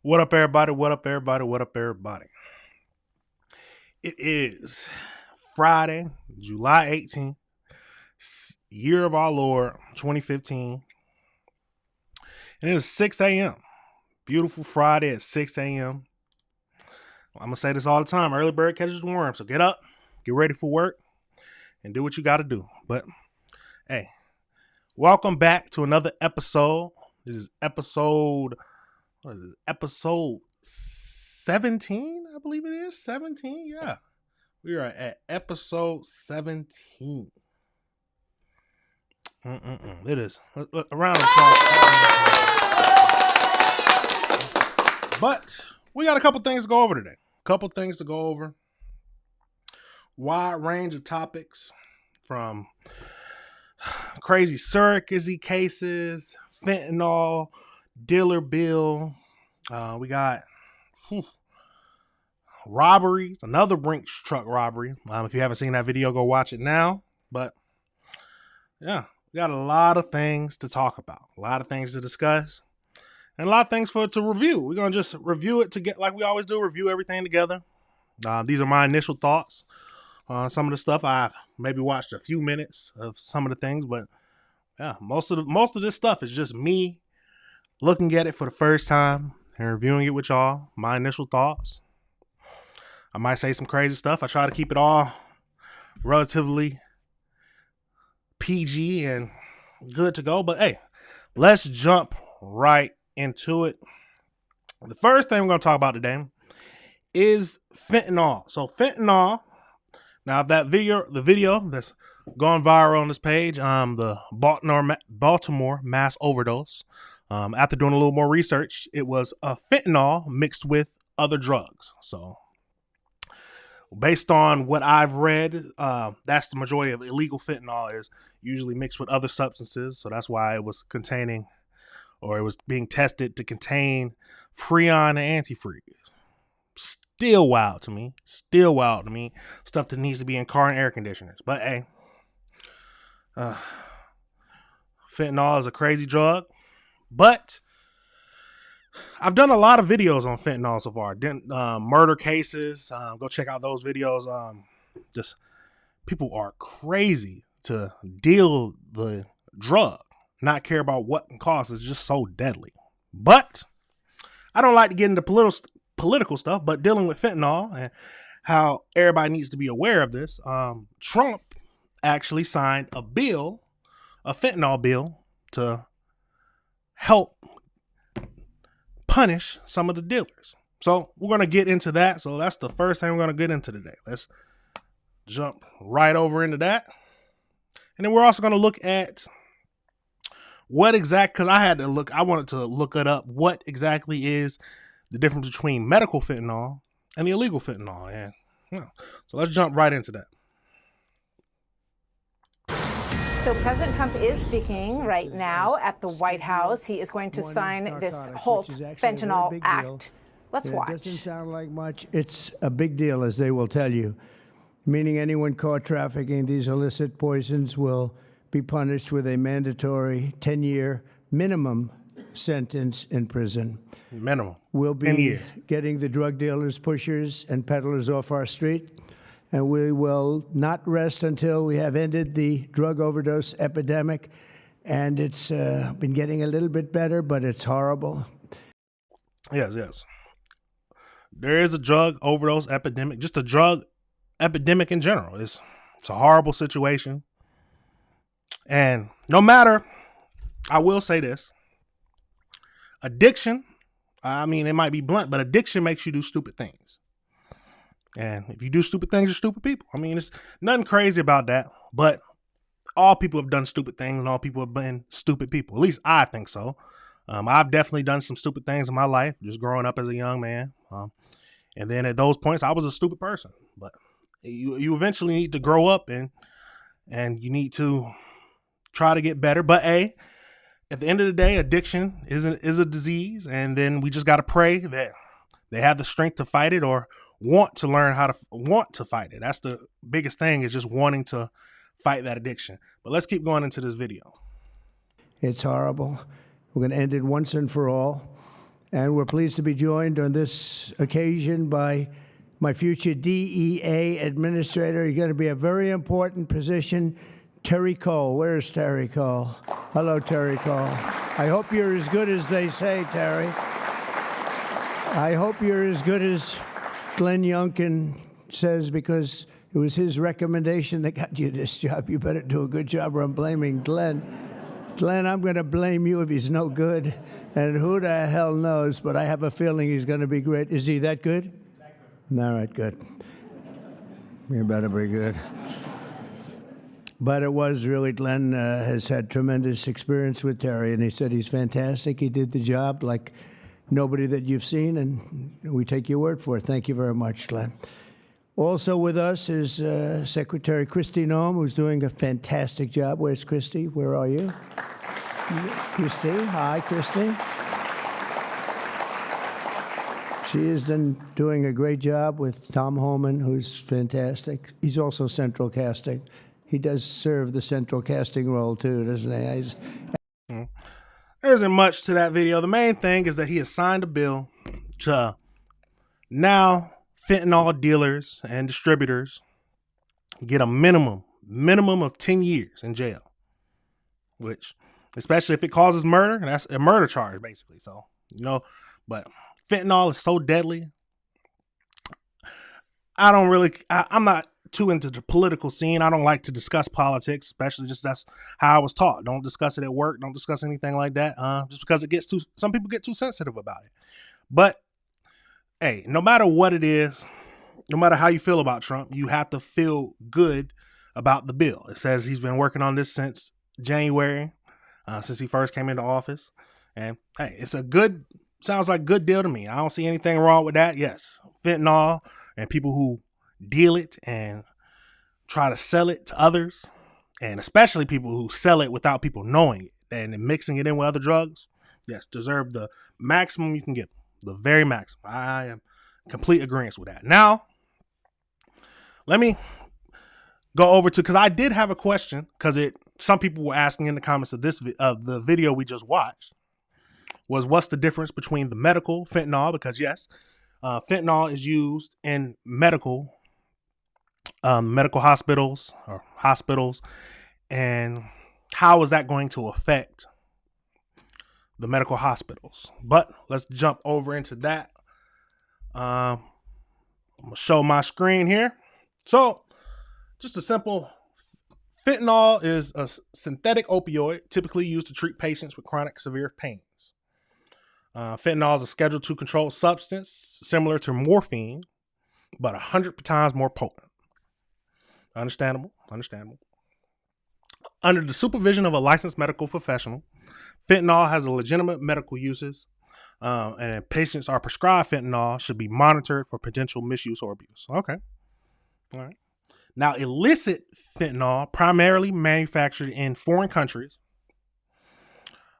What up, everybody? What up, everybody? What up, everybody? It is Friday, July 18th, year of our Lord, 2015. And it is 6 a.m. Beautiful Friday at 6 a.m. I'm going to say this all the time. Early bird catches the worm. So get up, get ready for work, and do what you got to do. But, hey, welcome back to another episode. This is episode 17, I believe it is. 17, yeah. We are at episode 17. It is. Around the clock. But we got a couple things to go over today. Wide range of topics, from crazy surrogacy cases, fentanyl, dealer bill. We got robberies, another Brinks truck robbery. If you haven't seen that video, go watch it now. But yeah, we got a lot of things to talk about, a lot of things to discuss, and a lot of things to review. We're going to just review it to get, like we always do, review everything together. These are my initial thoughts on some of the stuff. I've maybe watched a few minutes of some of the things, but yeah, most of this stuff is just me looking at it for the first time and reviewing it with y'all. My initial thoughts. I might say some crazy stuff. I try to keep it all relatively PG and good to go. But hey, let's jump right into it. The first thing we're going to talk about today is fentanyl. So fentanyl. Now the video that's gone viral on this page, the Baltimore mass overdose. After doing a little more research, it was a fentanyl mixed with other drugs. So based on what I've read, that's the majority of illegal fentanyl is usually mixed with other substances. So that's why it was being tested to contain Freon and antifreeze. Still wild to me. Stuff that needs to be in car and air conditioners. But hey, fentanyl is a crazy drug. But I've done a lot of videos on fentanyl so far. Murder cases. Go check out those videos. Just people are crazy to deal the drug, not care about what can cost. It's just so deadly. But I don't like to get into political stuff, but dealing with fentanyl and how everybody needs to be aware of this. Trump actually signed a fentanyl bill, to help punish some of the dealers. So we're going to get into that. So that's the first thing we're going to get into today. Let's jump right over into that. And then we're also going to look at because I wanted to look it up, what exactly is the difference between medical fentanyl and the illegal fentanyl. And so let's jump right into that. So President Trump is speaking right now at the White House. He is going to sign this Halt Fentanyl Act. Let's watch. It doesn't sound like much. It's a big deal, as they will tell you, meaning anyone caught trafficking these illicit poisons will be punished with a mandatory 10-year minimum sentence in prison. Minimum. We'll be getting the drug dealers, pushers, and peddlers off our street. And we will not rest until we have ended the drug overdose epidemic. And it's been getting a little bit better, but it's horrible. Yes. There is a drug overdose epidemic, just a drug epidemic in general. It's a horrible situation. And no matter, I will say this, addiction, I mean, it might be blunt, but addiction makes you do stupid things. And if you do stupid things, you're stupid people. I mean, it's nothing crazy about that, but all people have done stupid things and all people have been stupid people. At least I think so. I've definitely done some stupid things in my life, just growing up as a young man. And then at those points, I was a stupid person. But you eventually need to grow up and you need to try to get better. But at the end of the day, addiction is a disease, and then we just got to pray that they have the strength to fight it or want to learn how to want to fight it. That's the biggest thing, is just wanting to fight that addiction. But let's keep going into this video. It's horrible. We're going to end it once and for all. And we're pleased to be joined on this occasion by my future DEA administrator. He's going to be a very important position, Terry Cole. Where's Terry Cole? Hello, Terry Cole. I hope you're as good as they say, Terry. I hope you're as good as Glenn Youngkin says, because it was his recommendation that got you this job. You better do a good job, or I'm blaming Glenn. Glenn, I'm going to blame you if he's no good. And who the hell knows, but I have a feeling he's going to be great. Is he that good? All right, good. You better be good. But it was really, Glenn has had tremendous experience with Terry, and he said he's fantastic. He did the job like nobody that you've seen, and we take your word for it. Thank you very much, Glenn. Also with us is Secretary Kristi Noem, who's doing a fantastic job. Where's Kristi? Where are you? Kristi. Hi, Kristi. She is doing a great job with Tom Homan, who's fantastic. He's also central casting. He does serve the central casting role too, doesn't he? There isn't much to that video. The main thing is that he has signed a bill to now fentanyl dealers and distributors get a minimum of 10 years in jail, which, especially if it causes murder, and that's a murder charge basically. So, but fentanyl is so deadly. I'm not too into the political scene. I don't like to discuss politics, especially just that's how I was taught. Don't discuss it at work. Don't discuss anything like that. Just because some people get too sensitive about it. But hey, no matter what it is, no matter how you feel about Trump, you have to feel good about the bill. It says he's been working on this since January, since he first came into office. And hey, sounds like a good deal to me. I don't see anything wrong with that. Yes, fentanyl and people who deal it and try to sell it to others, and especially people who sell it without people knowing it and mixing it in with other drugs, yes, deserve the maximum you can get, the very maximum. I am in complete agreement with that. Now, let me go over to, because I did have a question, because some people were asking in the comments of the video we just watched, was what's the difference between the medical fentanyl, because yes, fentanyl is used in medical hospitals, and how is that going to affect the medical hospitals? But let's jump over into that. I'm gonna show my screen here. So, just a simple, fentanyl is a synthetic opioid typically used to treat patients with chronic severe pains. Fentanyl is a Schedule II controlled substance similar to morphine, but 100 times more potent. Understandable. Under the supervision of a licensed medical professional, fentanyl has a legitimate medical uses, and if patients are prescribed fentanyl, should be monitored for potential misuse or abuse. Okay. All right. Now, illicit fentanyl, primarily manufactured in foreign countries,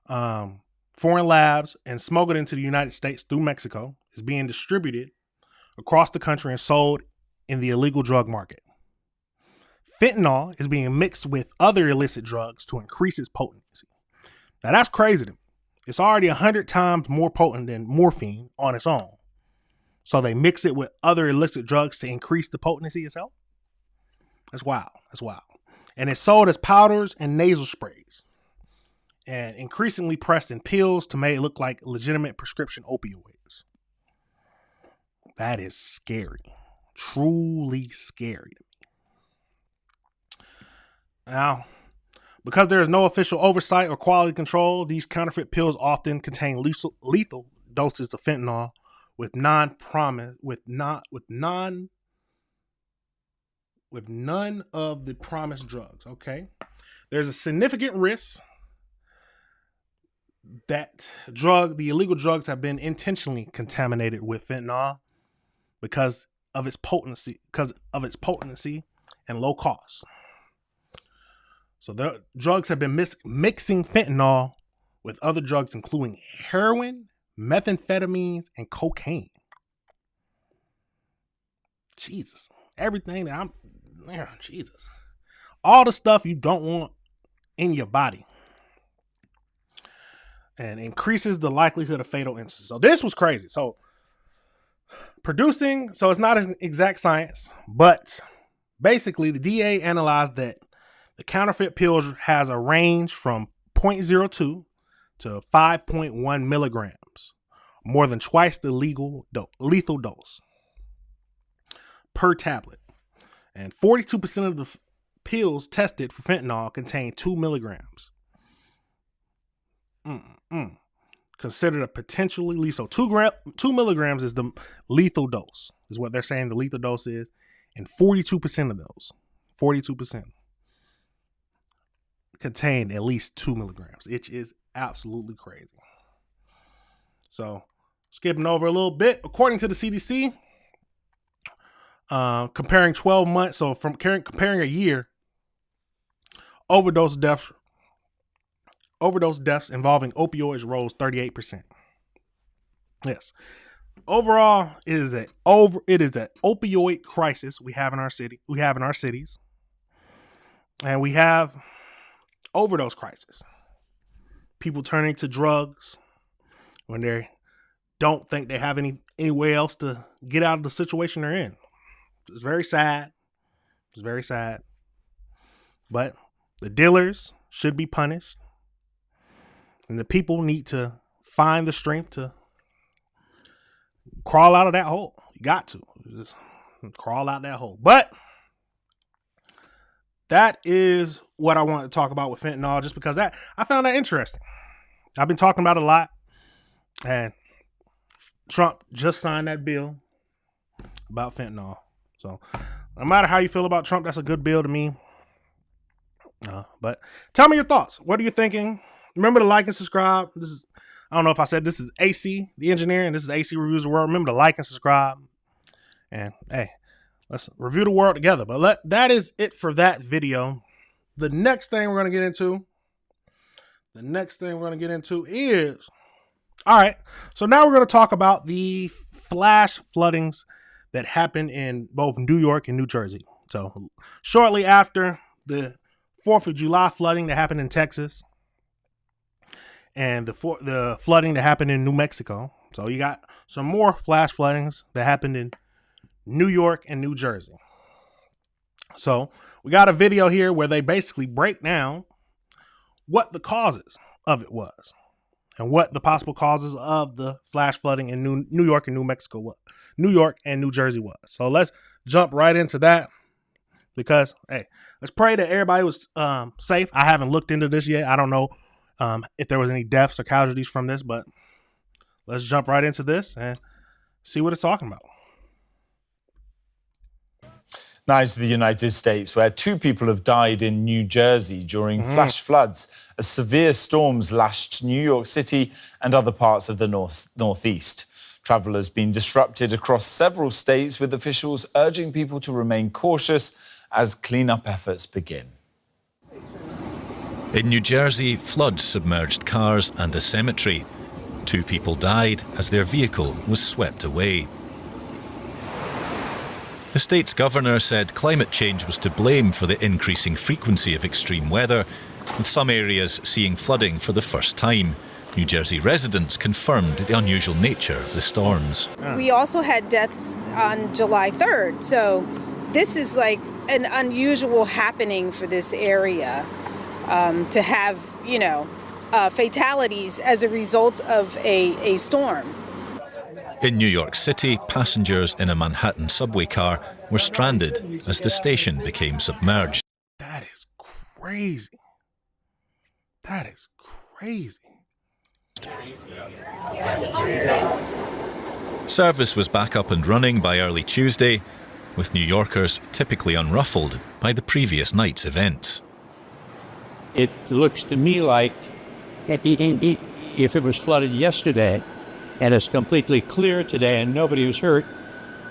foreign labs, and smuggled into the United States through Mexico, is being distributed across the country and sold in the illegal drug market. Fentanyl is being mixed with other illicit drugs to increase its potency. Now that's crazy to me. It's already 100 times more potent than morphine on its own. So they mix it with other illicit drugs to increase the potency itself? That's wild. And it's sold as powders and nasal sprays, and increasingly pressed in pills to make it look like legitimate prescription opioids. That is scary. Truly scary to me. Now, because there is no official oversight or quality control, these counterfeit pills often contain lethal doses of fentanyl with none of the promised drugs. Okay, there's a significant risk that the illegal drugs have been intentionally contaminated with fentanyl because of its potency and low cost. So the drugs have been mixing fentanyl with other drugs, including heroin, methamphetamines, and cocaine. Jesus. Everything that Jesus. All the stuff you don't want in your body. And increases the likelihood of fatal incidents. So this was crazy. So it's not an exact science, but basically the DA analyzed that the counterfeit pills has a range from 0.02 to 5.1 milligrams, more than twice the lethal dose per tablet. And 42% of the pills tested for fentanyl contain 2 milligrams. Considered a potentially lethal. 2 milligrams is the lethal dose, is what they're saying the lethal dose is. And 42% of those, 42%, contain at least 2 milligrams, which is absolutely crazy. So, skipping over a little bit, according to the CDC, comparing 12 months, so from comparing a year, overdose deaths involving opioids rose 38%. Yes. Overall, it is an opioid crisis we have in our cities. And we have overdose crisis. People turning to drugs when they don't think they have anywhere else to get out of the situation they're in. It's very sad. But the dealers should be punished. And the people need to find the strength to crawl out of that hole. You got to. Just crawl out that hole. But that is what I want to talk about with fentanyl, just because I found that interesting. I've been talking about it a lot. And Trump just signed that bill about fentanyl. So no matter how you feel about Trump, that's a good bill to me. But tell me your thoughts. What are you thinking? Remember to like and subscribe. I don't know if I said this is AC, the engineer, and this is AC Reviews the World. Remember to like and subscribe. And hey, let's review the world together. But that is it for that video. The next thing we're going to get into is, all right, so now we're going to talk about the flash floodings that happened in both New York and New Jersey. So shortly after the 4th of July flooding that happened in Texas and the flooding that happened in New Mexico. So you got some more flash floodings that happened in New York and New Jersey. So we got a video here where they basically break down what the causes of it was and what the possible causes of the flash flooding in New York and New Mexico was. New York and New Jersey was. So let's jump right into that because, hey, let's pray that everybody was safe. I haven't looked into this yet. I don't know if there was any deaths or casualties from this, but let's jump right into this and see what it's talking about. Now to the United States, where 2 people have died in New Jersey during flash floods as severe storms lashed New York City and other parts of the northeast. Travel has been disrupted across several states, with officials urging people to remain cautious as cleanup efforts begin. In New Jersey, floods submerged cars and a cemetery. 2 people died as their vehicle was swept away. The state's governor said climate change was to blame for the increasing frequency of extreme weather, with some areas seeing flooding for the first time. New Jersey residents confirmed the unusual nature of the storms. We also had deaths on July 3rd, so this is like an unusual happening for this area, to have, fatalities as a result of a storm. In New York City, passengers in a Manhattan subway car were stranded as the station became submerged. That is crazy. Service was back up and running by early Tuesday, with New Yorkers typically unruffled by the previous night's events. It looks to me like if it was flooded yesterday and it's completely clear today and nobody was hurt,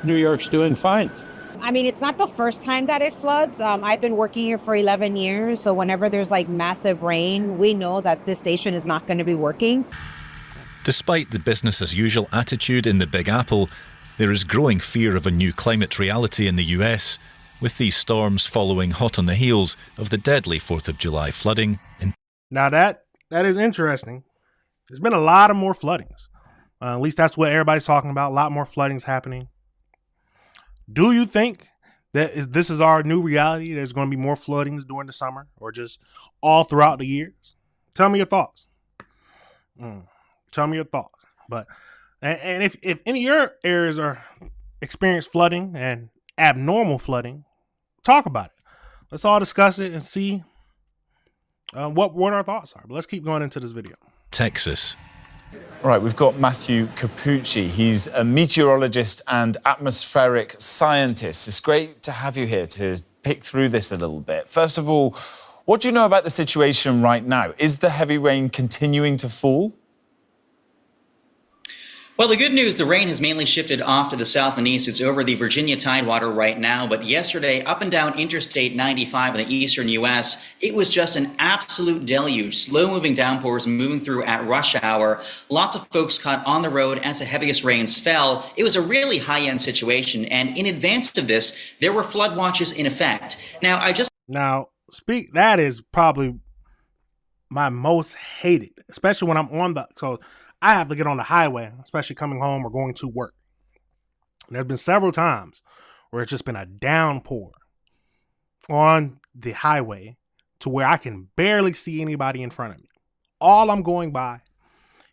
New York's doing fine. I mean, it's not the first time that it floods. I've been working here for 11 years, so whenever there's like massive rain, we know that this station is not going to be working. Despite the business-as-usual attitude in the Big Apple, there is growing fear of a new climate reality in the US, with these storms following hot on the heels of the deadly 4th of July flooding. Now that is interesting. There's been a lot of more floodings. At least that's what everybody's talking about. A lot more floodings happening. Do you think that this is our new reality? There's going to be more floodings during the summer or just all throughout the years? Tell me your thoughts. Tell me your thoughts. But and if any of your areas are experience flooding and abnormal flooding, talk about it. Let's all discuss it and see what our thoughts are. But let's keep going into this video. Texas. All right, we've got Matthew Capucci. He's a meteorologist and atmospheric scientist. It's great to have you here to pick through this a little bit. First of all, what do you know about the situation right now? Is the heavy rain continuing to fall? Well, the good news, the rain has mainly shifted off to the south and east. It's over the Virginia Tidewater right now. But yesterday, up and down Interstate 95 in the eastern U.S., it was just an absolute deluge. Slow-moving downpours moving through at rush hour. Lots of folks caught on the road as the heaviest rains fell. It was a really high-end situation. And in advance of this, there were flood watches in effect. That is probably my most hated, especially when I'm on so I have to get on the highway, especially coming home or going to work. There's been several times where it's just been a downpour on the highway to where I can barely see anybody in front of me. All I'm going by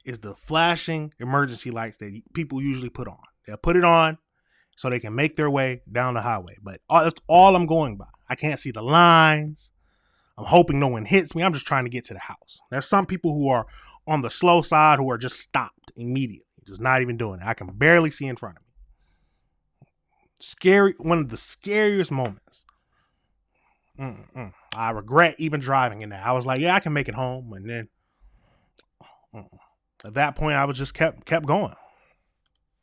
is the flashing emergency lights that people usually put on. They'll put it on so they can make their way down the highway. But that's all I'm going by. I can't see the lines. I'm hoping no one hits me. I'm just trying to get to the house. There's some people who are on the slow side who are just stopped immediately, just not even doing it. I can barely see in front of me. Scary, one of the scariest moments. I regret even driving in that. I was like, yeah, I can make it home. And then at that point, I was just kept going.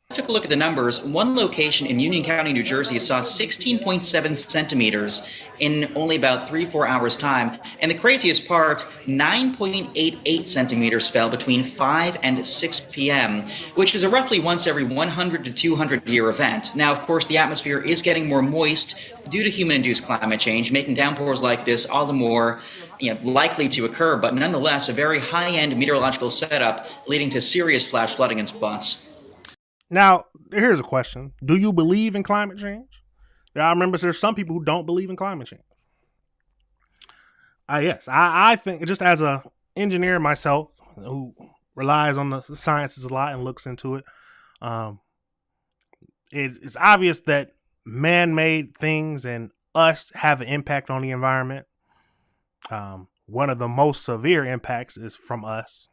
Took a look at the numbers. One location in Union County, New Jersey saw 16.7 centimeters in only about 3-4 hours time. And the craziest part, 9.88 centimeters fell between 5 and 6 p.m., which is a roughly once every 100 to 200 year event. Now, of course, the atmosphere is getting more moist due to human-induced climate change, making downpours like this all the more likely to occur, but nonetheless, a very high-end meteorological setup leading to serious flash flooding in spots. Now, here's a question. Do you believe in climate change? I remember there's some people who don't believe in climate change. Yes, I think, just as an engineer myself who relies on the sciences a lot and looks into it, it's obvious that man-made things and us have an impact on the environment. One of the most severe impacts is from us.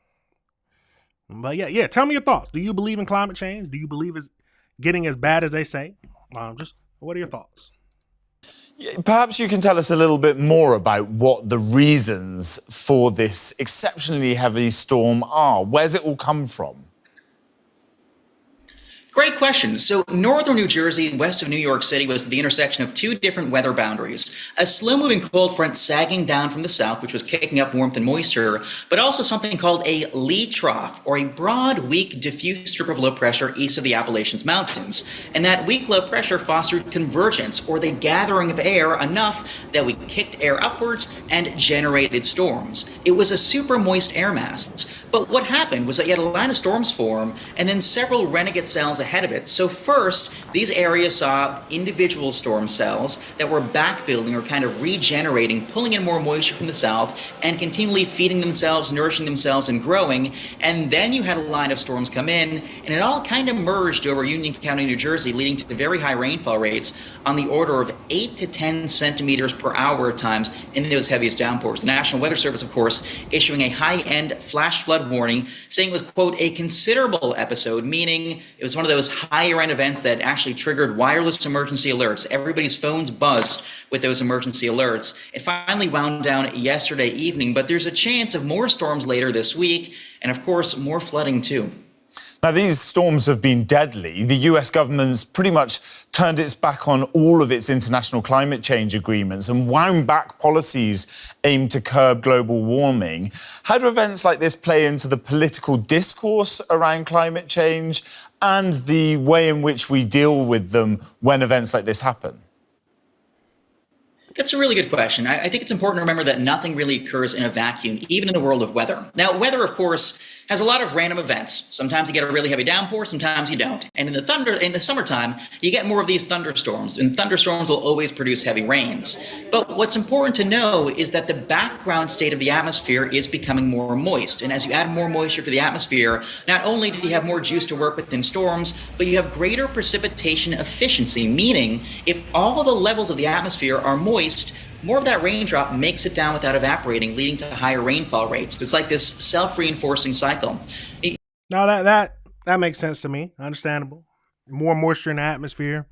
But yeah, tell me your thoughts. Do you believe in climate change? Do you believe it's getting as bad as they say? Just what are your thoughts? Perhaps you can tell us a little bit more about what the reasons for this exceptionally heavy storm are. Where's it all come from? Great question. So northern New Jersey, west of New York City, was the intersection of two different weather boundaries. A slow-moving cold front sagging down from the south, which was kicking up warmth and moisture, but also something called a lee trough, or a broad, weak, diffuse strip of low pressure east of the Appalachian Mountains. And that weak low pressure fostered convergence, or the gathering of air enough that we kicked air upwards and generated storms. It was a super moist air mass. But what happened was that you had a line of storms form and then several renegade cells ahead of it. So first, these areas saw individual storm cells that were back building or kind of regenerating, pulling in more moisture from the south and continually feeding themselves, nourishing themselves and growing. And then you had a line of storms come in and it all kind of merged over Union County, New Jersey, leading to the very high rainfall rates on the order of 8 to 10 centimeters per hour at times in those heaviest downpours. The National Weather Service, of course, issuing a high-end flash flood warning, saying it was, quote, a considerable episode, meaning it was one of those higher-end events that actually actually triggered wireless emergency alerts. Everybody's phones buzzed with those emergency alerts. It finally wound down yesterday evening, but there's a chance of more storms later this week, and of course, more flooding too. Now, these storms have been deadly. The US government's pretty much turned its back on all of its international climate change agreements and wound back policies aimed to curb global warming. How do events like this play into the political discourse around climate change and the way in which we deal with them when events like this happen? That's a really good question. I think it's important to remember that nothing really occurs in a vacuum, even in the world of weather. Now, weather, of course, has a lot of random events. Sometimes you get a really heavy downpour, sometimes you don't. And in the summertime, you get more of these thunderstorms, and thunderstorms will always produce heavy rains. But what's important to know is that the background state of the atmosphere is becoming more moist. And as you add more moisture to the atmosphere, not only do you have more juice to work with in storms, but you have greater precipitation efficiency, meaning if all the levels of the atmosphere are moist, more of that raindrop makes it down without evaporating, leading to higher rainfall rates. It's like this self-reinforcing cycle. Now that makes sense to me. Understandable. More moisture in the atmosphere,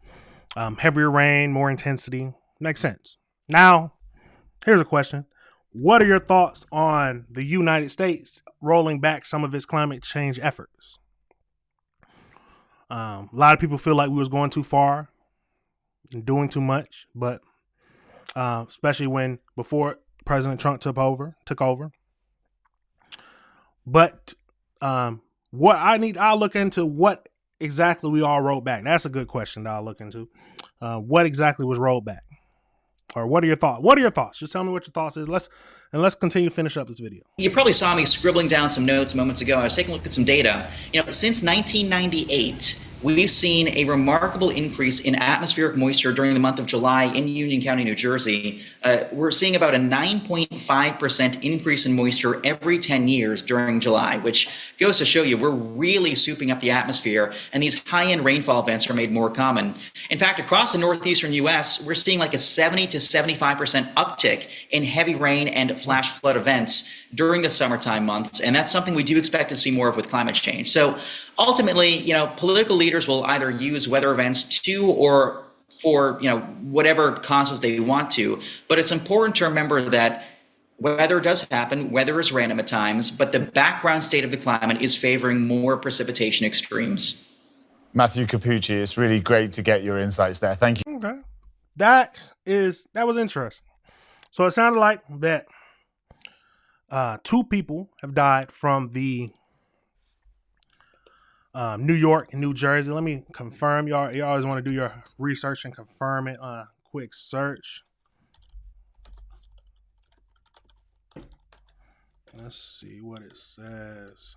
heavier rain, more intensity. Makes sense. Now, here's a question. What are your thoughts on the United States rolling back some of its climate change efforts? A lot of people feel like we was going too far and doing too much, but especially before President Trump took over. But I'll look into what exactly we all rolled back. That's a good question that I'll look into. What exactly was rolled back? Or what are your thoughts? What are your thoughts? Just tell me what your thoughts is. Let's continue to finish up this video. You probably saw me scribbling down some notes moments ago. I was taking a look at some data. Since 1998, we've seen a remarkable increase in atmospheric moisture during the month of July in Union County, New Jersey. We're seeing about a 9.5% increase in moisture every 10 years during July, which goes to show you we're really souping up the atmosphere, and these high-end rainfall events are made more common. In fact, across the northeastern U.S., we're seeing like a 70 to 75% uptick in heavy rain and flash flood events during the summertime months, and that's something we do expect to see more of with climate change. So ultimately, political leaders will either use weather events to or for, whatever causes they want to. But it's important to remember that weather does happen, weather is random at times, but the background state of the climate is favoring more precipitation extremes. Matthew Capucci, it's really great to get your insights there. Thank you. Okay. That was interesting. So it sounded like that 2 people have died from the New York and New Jersey. Let me confirm. You always want to do your research and confirm it on a quick search. Let's see what it says.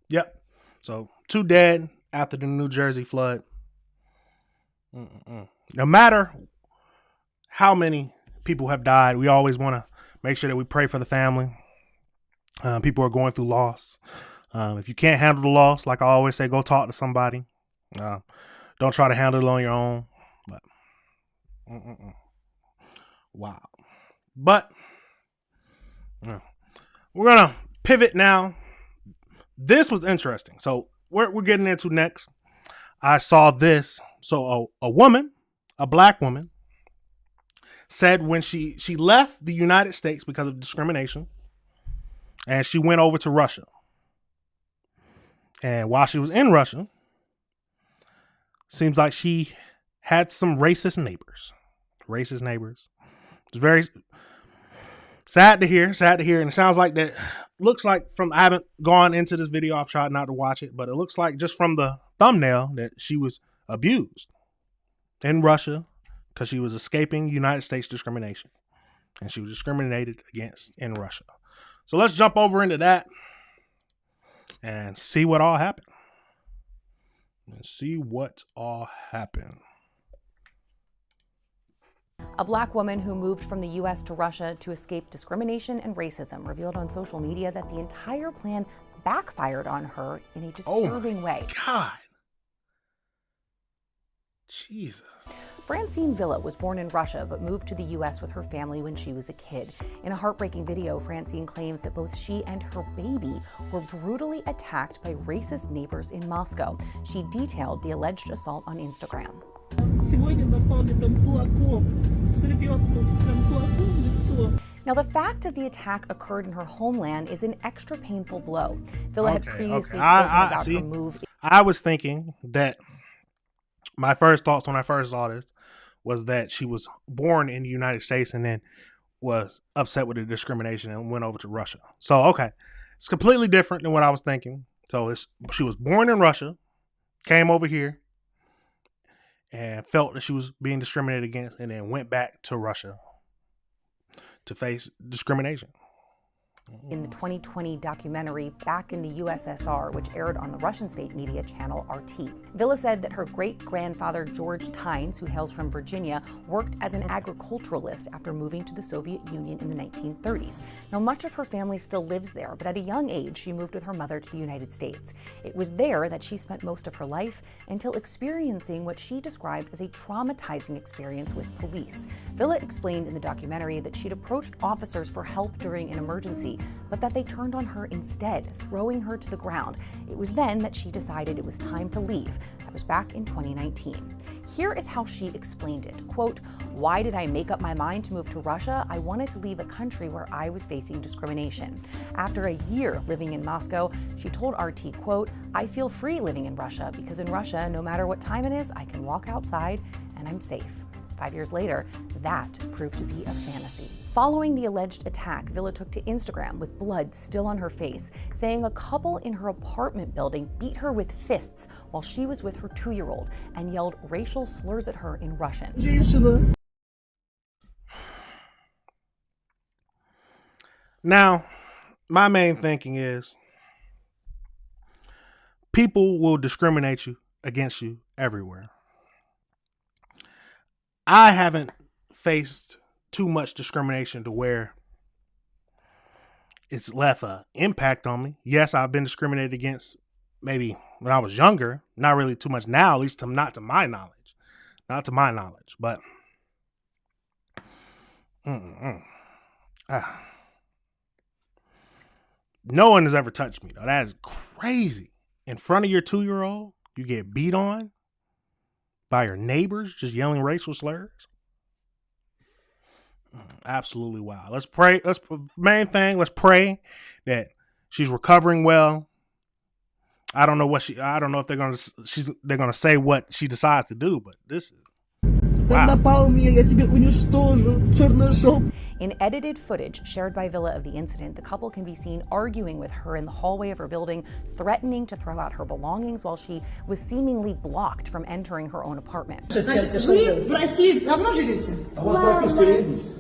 Yep. So 2 dead after the New Jersey flood. No matter how many people have died, we always want to make sure that we pray for the family. People are going through loss. If you can't handle the loss, like I always say, go talk to somebody. Don't try to handle it on your own. But, wow. But we're going to pivot now. This was interesting. So we're getting into next. I saw this. So a woman, a black woman, said when she left the United States because of discrimination, and she went over to Russia. And while she was in Russia, seems like she had some racist neighbors. It's very sad to hear. And it sounds like that, looks like I haven't gone into this video. I've tried not to watch it, but it looks like just from the thumbnail that she was abused in Russia because she was escaping United States discrimination. And she was discriminated against in Russia. So let's jump over into that and see what all happened. A black woman who moved from the U.S. to Russia to escape discrimination and racism revealed on social media that the entire plan backfired on her in a disturbing way. God. Jesus. Francine Villa was born in Russia but moved to the U.S. with her family when she was a kid. In a heartbreaking video, Francine claims that both she and her baby were brutally attacked by racist neighbors in Moscow. She detailed the alleged assault on Instagram. Now, the fact that the attack occurred in her homeland is an extra painful blow. Villa had previously spoken about her move. I was thinking that my first thoughts when I first saw this was that she was born in the United States and then was upset with the discrimination and went over to Russia. So, okay, it's completely different than what I was thinking. So she was born in Russia, came over here, and felt that she was being discriminated against, and then went back to Russia to face discrimination. In the 2020 documentary Back in the USSR, which aired on the Russian state media channel RT. Villa said that her great-grandfather George Tynes, who hails from Virginia, worked as an agriculturalist after moving to the Soviet Union in the 1930s. Now, much of her family still lives there, but at a young age, she moved with her mother to the United States. It was there that she spent most of her life until experiencing what she described as a traumatizing experience with police. Villa explained in the documentary that she'd approached officers for help during an emergency, but that they turned on her instead, throwing her to the ground. It was then that she decided it was time to leave. That was back in 2019. Here is how she explained it. Quote, "Why did I make up my mind to move to Russia? I wanted to leave a country where I was facing discrimination. After a year living in Moscow, she told RT, quote, I feel free living in Russia because in Russia, no matter what time it is, I can walk outside and I'm safe." 5 years later, that proved to be a fantasy. Following the alleged attack, Villa took to Instagram with blood still on her face, saying a couple in her apartment building beat her with fists while she was with her 2-year-old and yelled racial slurs at her in Russian. Now, my main thinking is people will discriminate against you everywhere. I haven't faced too much discrimination to where it's left an impact on me. Yes, I've been discriminated against maybe when I was younger, not really too much now, at least not to my knowledge. But no one has ever touched me, though. That is crazy. In front of your 2-year-old, you get beat on by your neighbors just yelling racial slurs. Absolutely wild. Let's pray. Let's pray that she's recovering well. I don't know if they're gonna say what she decides to do, but this is wow. In edited footage shared by Villa of the incident, the couple can be seen arguing with her in the hallway of her building, threatening to throw out her belongings while she was seemingly blocked from entering her own apartment. Вы в России давно живете? А у вас прописка есть здесь?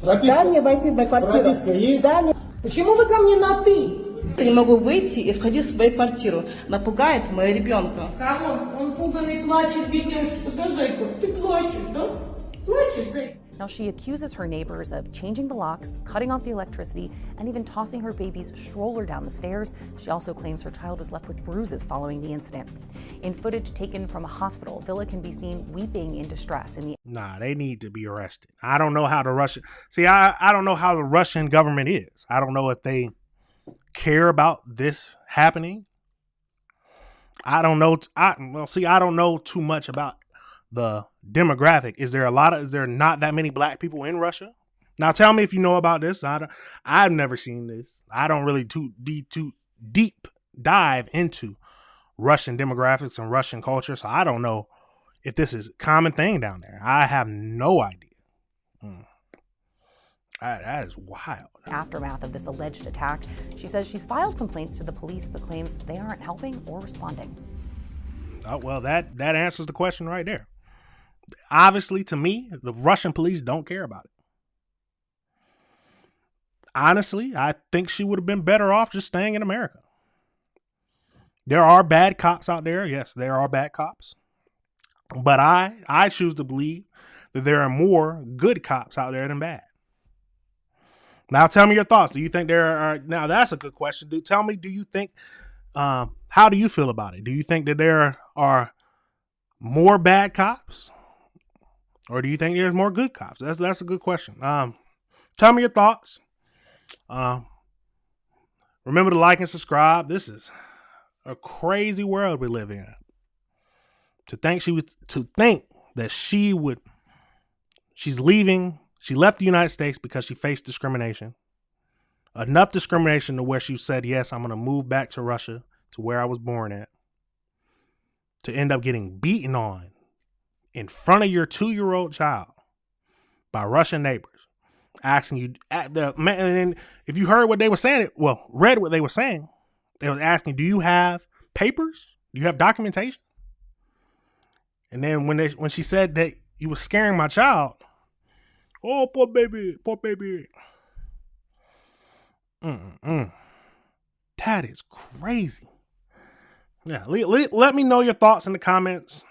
Да, мне войти в мою квартиру. Прописка есть? Да. Почему вы ко мне на «ты»? Я не могу выйти и входить в свою квартиру. Напугает моего ребенка. Кого? Он пуганный, плачет, бедняжка. Да, зайка, ты плачешь, да? Плачешь, зайка. Now, she accuses her neighbors of changing the locks, cutting off the electricity, and even tossing her baby's stroller down the stairs. She also claims her child was left with bruises following the incident. In footage taken from a hospital, Villa can be seen weeping in distress. Nah, they need to be arrested. I don't know how the Russian... See, I don't know how the Russian government is. I don't know if they care about this happening. I don't know. I don't know too much about the demographic. Is there not that many black people in Russia? Now tell me if you know about this. I've never seen this. I don't really too deep dive into Russian demographics and Russian culture, so I don't know if this is a common thing down there. I have no idea. That is wild. Aftermath of this alleged attack, she says she's filed complaints to the police but claims they aren't helping or responding. Oh, well, that answers the question right there. Obviously, to me, the Russian police don't care about it. Honestly, I think she would have been better off just staying in America. There are bad cops out there. Yes, there are bad cops. But I choose to believe that there are more good cops out there than bad. Now, tell me your thoughts. Do you think there are... Now, that's a good question. Tell me, do you think... how do you feel about it? Do you think that there are more bad cops? Or do you think there's more good cops? That's a good question. Tell me your thoughts. Remember to like and subscribe. This is a crazy world we live in. To think that she's leaving. She left the United States because she faced discrimination. Enough discrimination to where she said, yes, I'm going to move back to Russia, to where I was born at. To end up getting beaten on in front of your 2-year-old child by Russian neighbors. Asking you, and if you heard what they were saying, read what they were saying, they was asking, do you have papers? Do you have documentation? And then when she said that you was scaring my child, oh, poor baby. That is crazy. Yeah, let me know your thoughts in the comments.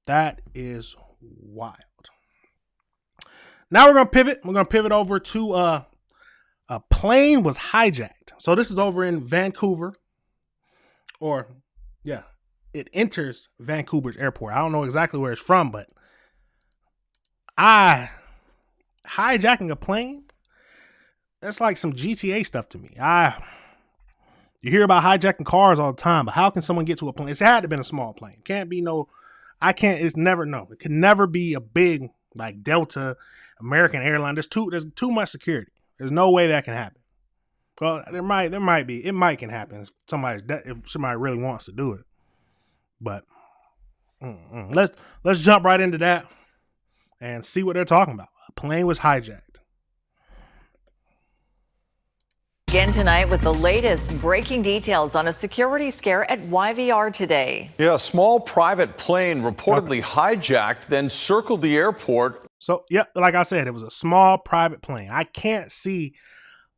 That is wild. Now we're going to pivot. We're going to pivot over to a plane was hijacked. So this is over in Vancouver. It enters Vancouver's airport. I don't know exactly where it's from, but hijacking a plane, that's like some GTA stuff to me. You hear about hijacking cars all the time, but how can someone get to a plane? It had to have been a small plane. It can never be a big, like Delta, American airline. There's too much security. There's no way that can happen. Well, there might be. It might can happen if somebody really wants to do it. But let's jump right into that and see what they're talking about. A plane was hijacked. Again tonight with the latest breaking details on a security scare at YVR today. Yeah, a small private plane reportedly hijacked, then circled the airport. So, yeah, like I said, it was a small private plane. I can't see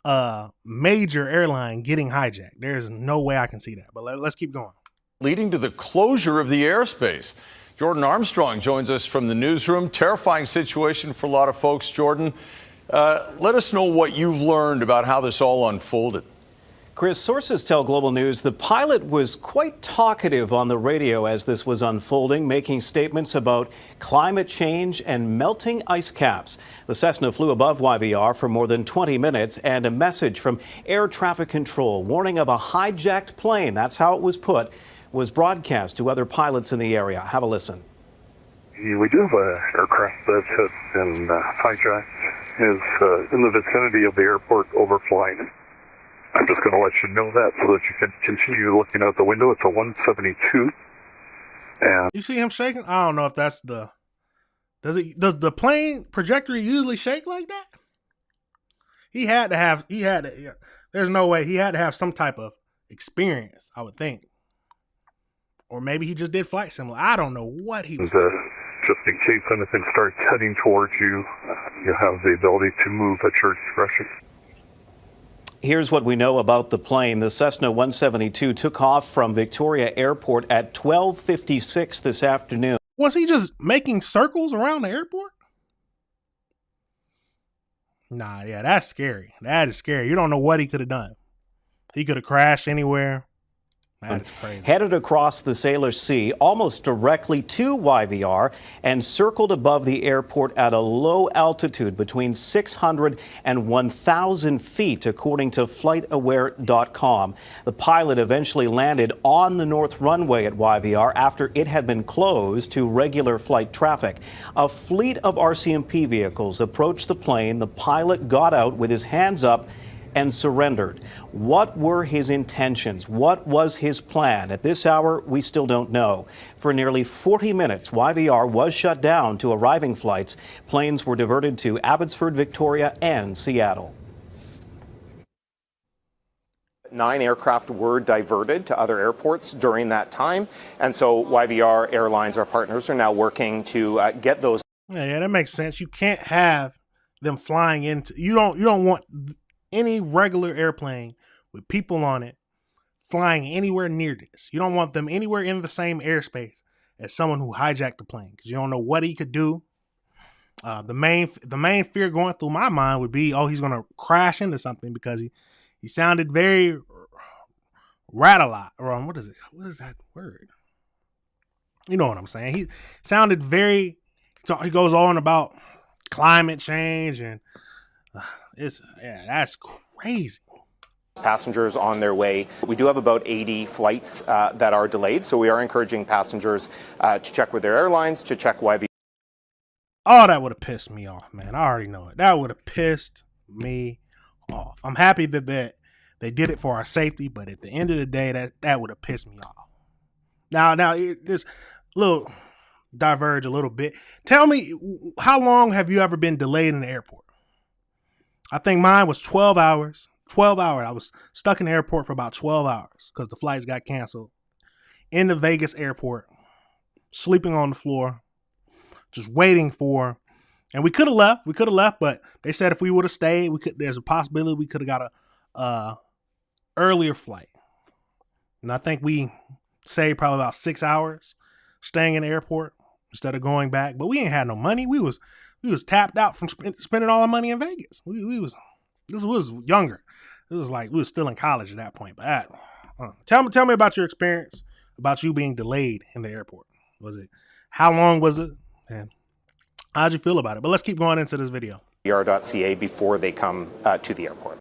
a major airline getting hijacked. There's no way I can see that. But let's keep going. Leading to the closure of the airspace. Jordan Armstrong joins us from the newsroom. Terrifying situation for a lot of folks. Jordan, let us know what you've learned about how this all unfolded. Chris, sources tell Global News the pilot was quite talkative on the radio as this was unfolding, making statements about climate change and melting ice caps. The Cessna flew above YVR for more than 20 minutes, and a message from air traffic control warning of a hijacked plane, that's how it was put, was broadcast to other pilots in the area. Have a listen. We do have an aircraft that's hit and hijacked. Is in the vicinity of the airport overflying. I'm just going to let you know that so that you can continue looking out the window. It's a 172. And you see him shaking? I don't know if that's does the plane trajectory usually shake like that? There's no way. He had to have some type of experience, I would think. Or maybe he just did flight simulator. I don't know what he was doing. Just in case anything starts heading towards you, you have the ability to move at your discretion. Here's what we know about the plane. The Cessna 172 took off from Victoria Airport at 12:56 this afternoon. Was he just making circles around the airport? Nah, yeah, that's scary. That is scary. You don't know what he could have done. He could have crashed anywhere. That is crazy. Headed across the Sailor Sea, almost directly to YVR, and circled above the airport at a low altitude between 600 and 1,000 feet, according to FlightAware.com. The pilot eventually landed on the north runway at YVR after it had been closed to regular flight traffic. A fleet of RCMP vehicles approached the plane. The pilot got out with his hands up and surrendered. What were his intentions? What was his plan? At this hour, we still don't know. For nearly 40 minutes, YVR was shut down to arriving flights. Planes were diverted to Abbotsford, Victoria, and Seattle. 9 aircraft were diverted to other airports during that time. And so YVR Airlines, our partners, are now working to get those. Yeah, that makes sense. You can't have them flying into, you don't want any regular airplane with people on it flying anywhere near this. You don't want them anywhere in the same airspace as someone who hijacked the plane, because you don't know what he could do. The main fear going through my mind would be, he's going to crash into something, because he sounded very what is it? What is that word? You know what I'm saying? He sounded very. He goes on about climate change and that's crazy. Passengers on their way. We do have about 80 flights that are delayed, so we are encouraging passengers to check with their airlines, to check YV. Oh, that would have pissed me off, man. I already know it. That would have pissed me off. I'm happy that they did it for our safety, but at the end of the day, that would have pissed me off. Now, this little diverge a little bit. Tell me, how long have you ever been delayed in the airport? I think mine was 12 hours. 12 hours. I was stuck in the airport for about 12 hours because the flights got canceled. In the Vegas airport, sleeping on the floor, just waiting for, and we could have left, but they said if we would have stayed, there's a possibility we could have got a earlier flight. And I think we saved probably about 6 hours staying in the airport instead of going back. But we ain't had no money. We was tapped out from spending all our money in Vegas. This was younger. It was like we was still in college at that point. But tell me about your experience about you being delayed in the airport. How long was it? And how'd you feel about it? But let's keep going into this video. YVR.ca before they come to the airport.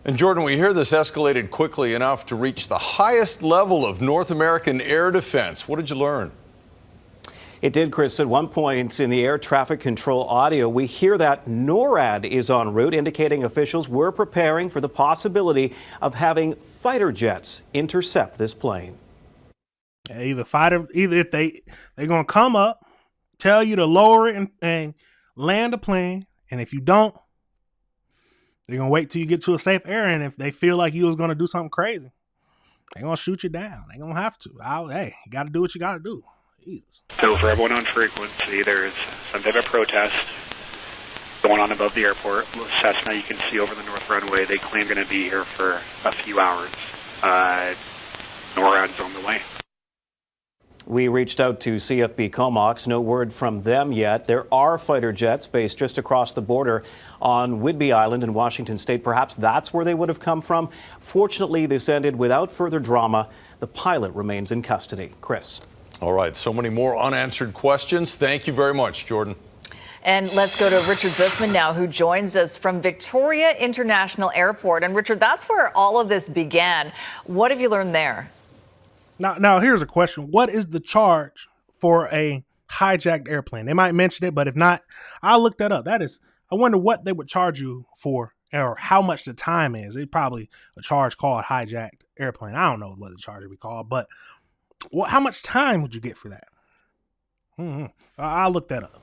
And Jordan, we hear this escalated quickly enough to reach the highest level of North American air defense. What did you learn? It did, Chris. At one point in the air traffic control audio, we hear that NORAD is en route, indicating officials were preparing for the possibility of having fighter jets intercept this plane. Yeah, either if they're gonna come up, tell you to lower it and land a plane, and if you don't, they're gonna wait till you get to a safe area, and if they feel like you was gonna do something crazy, they're gonna shoot you down. They're gonna have to. Hey, you gotta do what you gotta do. Jesus. So for everyone on frequency, there's some type of protest going on above the airport. Cessna, you can see over the north runway. They claim going to be here for a few hours. NORAD's on the way. We reached out to CFB Comox. No word from them yet. There are fighter jets based just across the border on Whidbey Island in Washington State. Perhaps that's where they would have come from. Fortunately, this ended without further drama. The pilot remains in custody. Chris. All right, so many more unanswered questions. Thank you very much, Jordan. And let's go to Richard Zussman now, who joins us from Victoria International Airport. And Richard, that's where all of this began. What have you learned there? Now here's a question. What is the charge for a hijacked airplane? They might mention it, but if not, I'll look that up. I wonder what they would charge you for, or how much the time is. It's probably a charge called hijacked airplane. I don't know what the charge would be called, but how much time would you get for that? I'll look that up.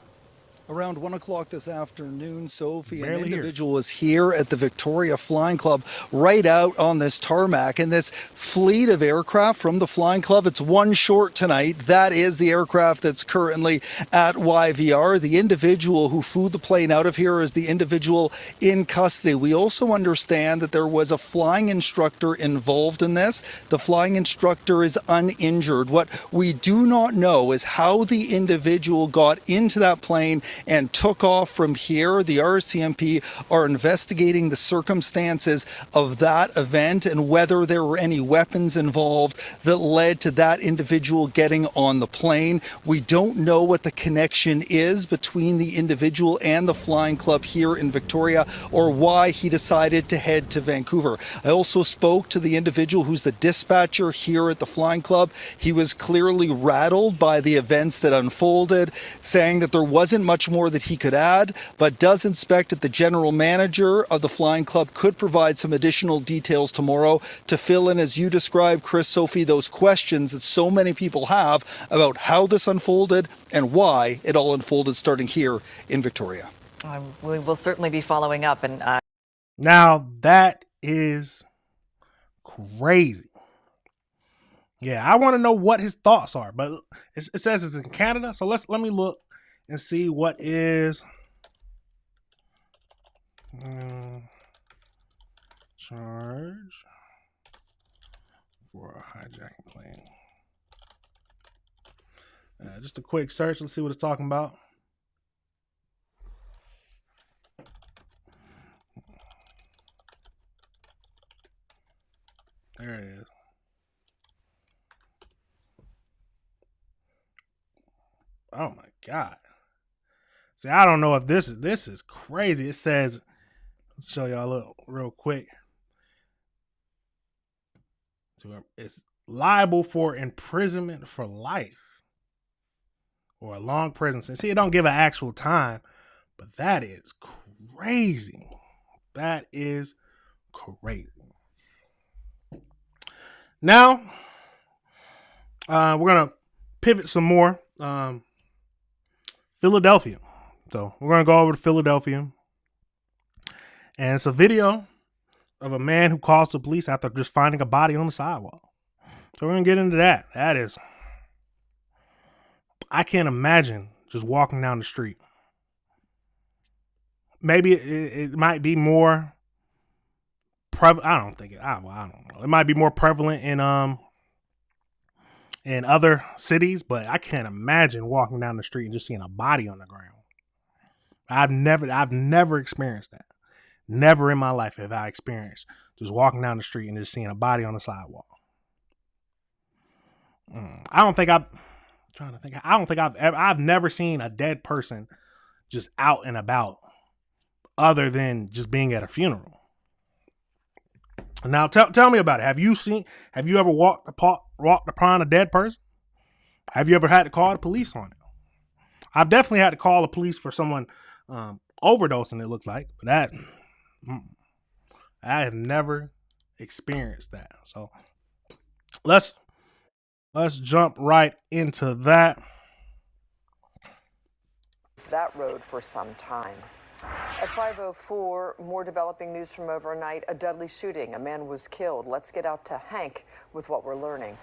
Around 1 o'clock this afternoon, Sophie, Barely an individual was here at the Victoria Flying Club right out on this tarmac. And this fleet of aircraft from the Flying Club, it's one short tonight. That is the aircraft that's currently at YVR. The individual who flew the plane out of here is the individual in custody. We also understand that there was a flying instructor involved in this. The flying instructor is uninjured. What we do not know is how the individual got into that plane and took off from here. The RCMP are investigating the circumstances of that event and whether there were any weapons involved that led to that individual getting on the plane. We don't know what the connection is between the individual and the Flying Club here in Victoria, or why he decided to head to Vancouver. I also spoke to the individual who's the dispatcher here at the Flying Club. He was clearly rattled by the events that unfolded, saying that there wasn't much more that he could add, but does expect that the general manager of the Flying Club could provide some additional details tomorrow to fill in, as you described, Chris, Sophie, those questions that so many people have about how this unfolded and why it all unfolded starting here in Victoria. We will certainly be following up. And now that is crazy. Yeah, I want to know what his thoughts are, but it says it's in Canada, so let me look and see what is charge for a hijacking plane. Just a quick search. Let's see what it's talking about. There it is. Oh my God. See, I don't know if this is crazy. It says, let's show y'all a little real quick. It's liable for imprisonment for life or a long prison sentence. See, it don't give an actual time, but that is crazy. That is crazy. Now, we're going to pivot some more. Philadelphia. So we're going to go over to Philadelphia. And it's a video of a man who calls the police after just finding a body on the sidewalk. So we're going to get into that. That is, I can't imagine just walking down the street. Maybe it might be more prevalent. I don't know. It might be more prevalent in other cities, but I can't imagine walking down the street and just seeing a body on the ground. I've never experienced that. Never in my life have I experienced just walking down the street and just seeing a body on the sidewalk. I've never seen a dead person just out and about other than just being at a funeral. Now tell me about it. Have you ever walked upon a dead person? Have you ever had to call the police on it? I've definitely had to call the police for someone overdosing, it looked like, but I have never experienced that. So let's jump right into that. That road for some time. At 5:04, more developing news from overnight. A deadly shooting. A man was killed. Let's get out to Hank with what we're learning.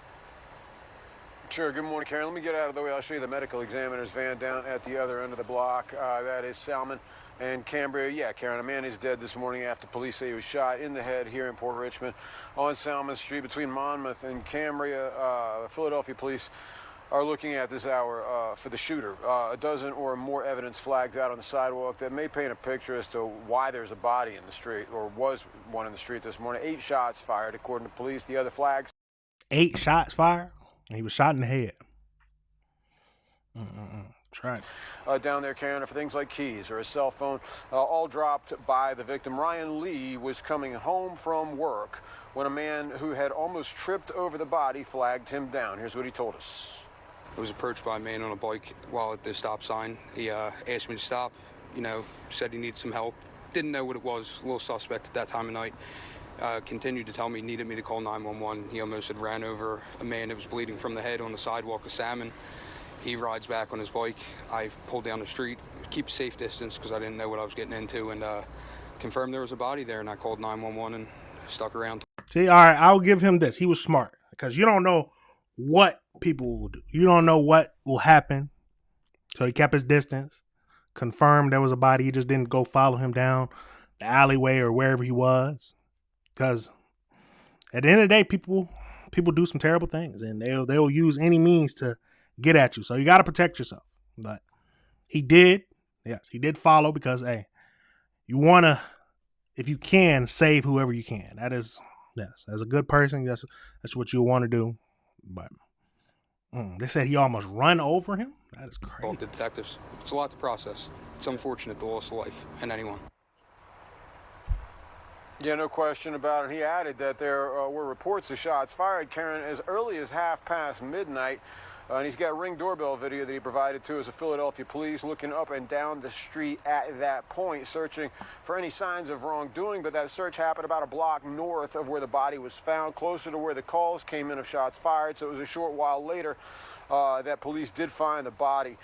Sure. Good morning, Karen. Let me get out of the way. I'll show you the medical examiner's van down at the other end of the block. That is Salmon and Cambria. Yeah, Karen, a man is dead this morning after police say he was shot in the head here in Port Richmond on Salmon Street between Monmouth and Cambria. Philadelphia police are looking at this hour for the shooter. A dozen or more evidence flags out on the sidewalk that may paint a picture as to why there's a body in the street, or was one in the street this morning. 8 shots fired, according to police. The other flags. 8 shots fired? And he was shot in the head. Try it. Down there, Karen, for things like keys or a cell phone, all dropped by the victim. Ryan Lee was coming home from work when a man who had almost tripped over the body flagged him down. Here's what he told us. I was approached by a man on a bike while at the stop sign. He asked me to stop, said he needed some help. Didn't know what it was, a little suspect at that time of night. Continued to tell me he needed me to call 911. He almost had ran over a man that was bleeding from the head on the sidewalk of Salmon. He rides back on his bike. I pulled down the street, keep a safe distance because I didn't know what I was getting into, and confirmed there was a body there, and I called 911 and stuck around. See, all right, I'll give him this. He was smart because you don't know what people will do. You don't know what will happen. So he kept his distance, confirmed there was a body. He just didn't go follow him down the alleyway or wherever he was. Because at the end of the day, people do some terrible things, and they'll use any means to get at you. So you got to protect yourself. But he did follow because, hey, you want to, if you can, save whoever you can. That is, yes, as a good person, that's what you want to do. But they said he almost run over him. That is crazy. Called the detectives. It's a lot to process. It's unfortunate the loss of life in anyone. Yeah, no question about it. He added that there were reports of shots fired, Karen, as early as midnight. And he's got Ring doorbell video that he provided to us of Philadelphia police looking up and down the street at that point, searching for any signs of wrongdoing. But that search happened about a block north of where the body was found, closer to where the calls came in of shots fired. So it was a short while later that police did find the body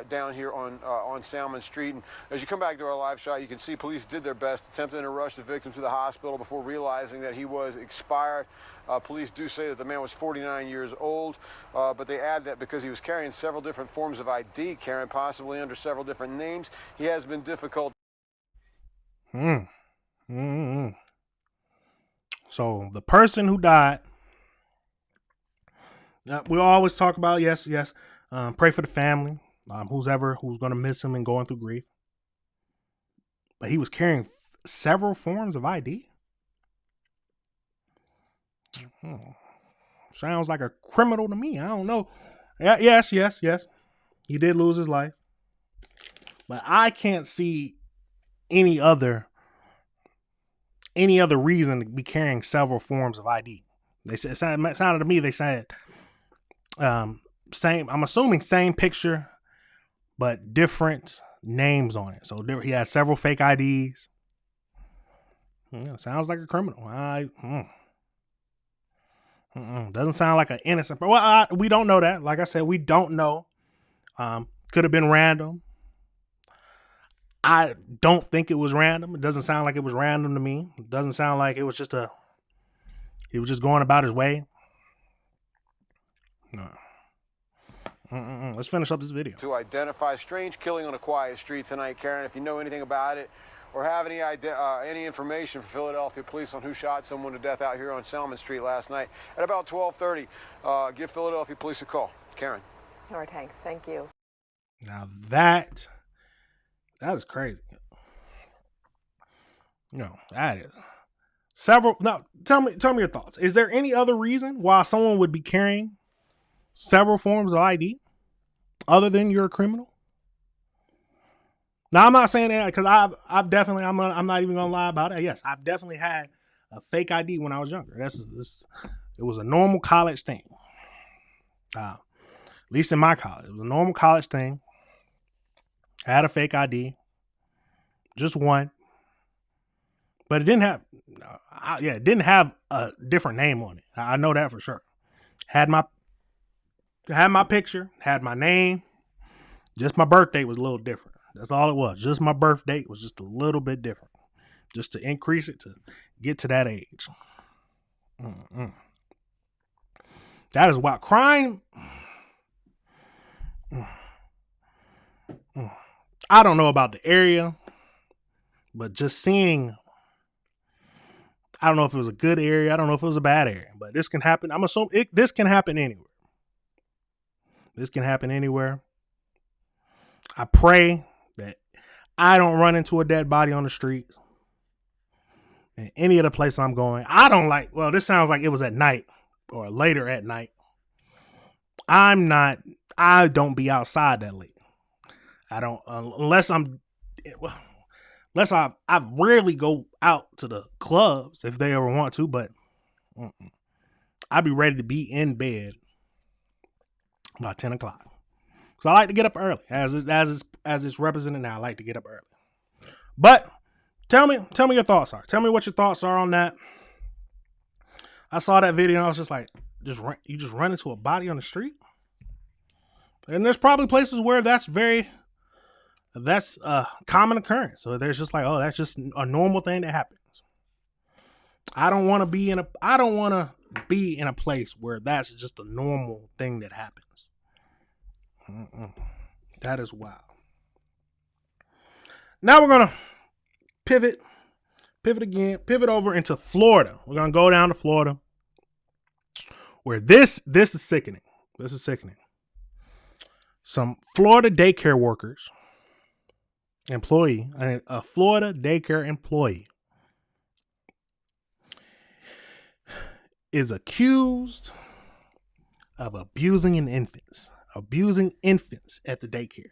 down here on Salmon Street. And as you come back to our live shot, you can see police did their best, attempting to rush the victim to the hospital before realizing that he was expired. Police do say that the man was 49 years old, but they add that because he was carrying several different forms of ID, Karen, possibly under several different names, he has been difficult. So the person who died, we always talk about, yes, pray for the family, who's going to miss him and going through grief. But he was carrying several forms of ID. Sounds like a criminal to me. I don't know. Yes. He did lose his life. But I can't see any other reason to be carrying several forms of ID. They said, it sounded to me, they said same, I'm assuming same picture, but different names on it. So he had several fake IDs. Yeah, sounds like a criminal. Doesn't sound like an innocent. Well, we don't know that. Like I said, we don't know. Could have been random. I don't think it was random. It doesn't sound like it was random to me. It doesn't sound like it was just he was just going about his way. No. Let's finish up this video. To identify strange killing on a quiet street tonight, Karen. If you know anything about it or have any information for Philadelphia police on who shot someone to death out here on Salmon Street last night at about 12:30, give Philadelphia police a call. Karen. All right, Hank. Thank you. Now that is crazy. No, that is several. Now, tell me your thoughts. Is there any other reason why someone would be carrying several forms of ID other than you're a criminal? Now, I'm not saying that because I've definitely, I'm not even gonna lie about it. Yes, I've definitely had a fake ID when I was younger. It was a normal college thing. At least in my college, it was a normal college thing. I had a fake ID, just one, but it didn't have a different name on it. I know that for sure. Had my picture, had my name, just my birth date was a little different. That's all it was. Just my birth date was just a little bit different, just to increase it to get to that age. That is wild. Crime. I don't know about the area, but just seeing, I don't know if it was a good area. I don't know if it was a bad area, but this can happen. I'm assuming this can happen anywhere. This can happen anywhere. I pray that I don't run into a dead body on the streets in any of the places I'm going. This sounds like it was at night or later at night. I don't be outside that late. I don't, unless I rarely go out to the clubs if they ever want to, but I'd be ready to be in bed by 10 o'clock. Because I like to get up early. As it's represented now, I like to get up early. But tell me your thoughts are. Tell me what your thoughts are on that. I saw that video and I was just like, you just run into a body on the street? And there's probably places where that's a common occurrence. So there's just like, oh, that's just a normal thing that happens. I don't want to be in a place where that's just a normal thing that happens. That is wild. Now we're gonna pivot over into Florida. We're gonna go down to Florida, where this is sickening. This is sickening. Some Florida daycare workers, a Florida daycare employee, is accused of abusing infants at the daycare.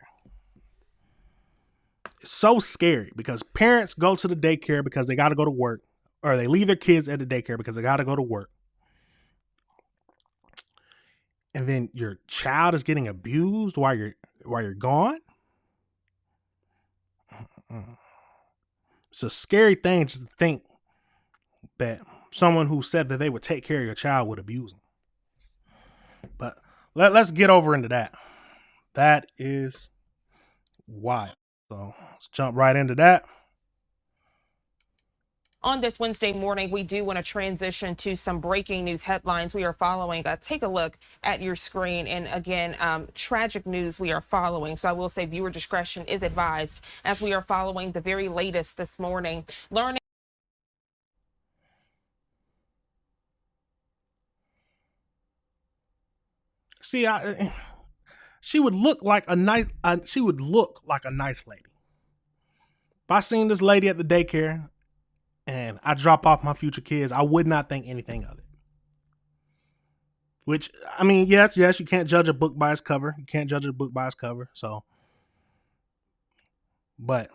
It's so scary because parents go to the daycare because they got to go to work, or they leave their kids at the daycare because they got to go to work. And then your child is getting abused while you're gone. It's a scary thing just to think that someone who said that they would take care of your child would abuse them. But let's get over into that. That is wild. So let's jump right into that. On this Wednesday morning, we do want to transition to some breaking news headlines we are following. Take a look at your screen. And again, tragic news we are following. So I will say viewer discretion is advised as we are following the very latest this morning. Learning. See, she would look like a nice. She would look like a nice lady. If I seen this lady at the daycare and I drop off my future kids, I would not think anything of it. Which, I mean, yes, you can't judge a book by its cover. You can't judge a book by its cover. So, but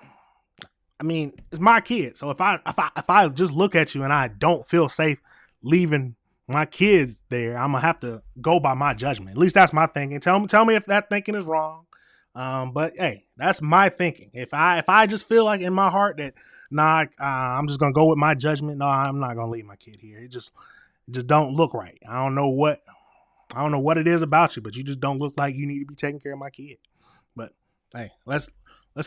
I mean, it's my kid. So if I just look at you and I don't feel safe leaving my kids there, I'm gonna have to go by my judgment. At least that's my thinking. Tell me if that thinking is wrong. But hey, that's my thinking. If I just feel like in my heart that I'm just gonna go with my judgment. No, I'm not gonna leave my kid here. It just don't look right. I don't know what it is about you, but you just don't look like you need to be taking care of my kid. But hey, let's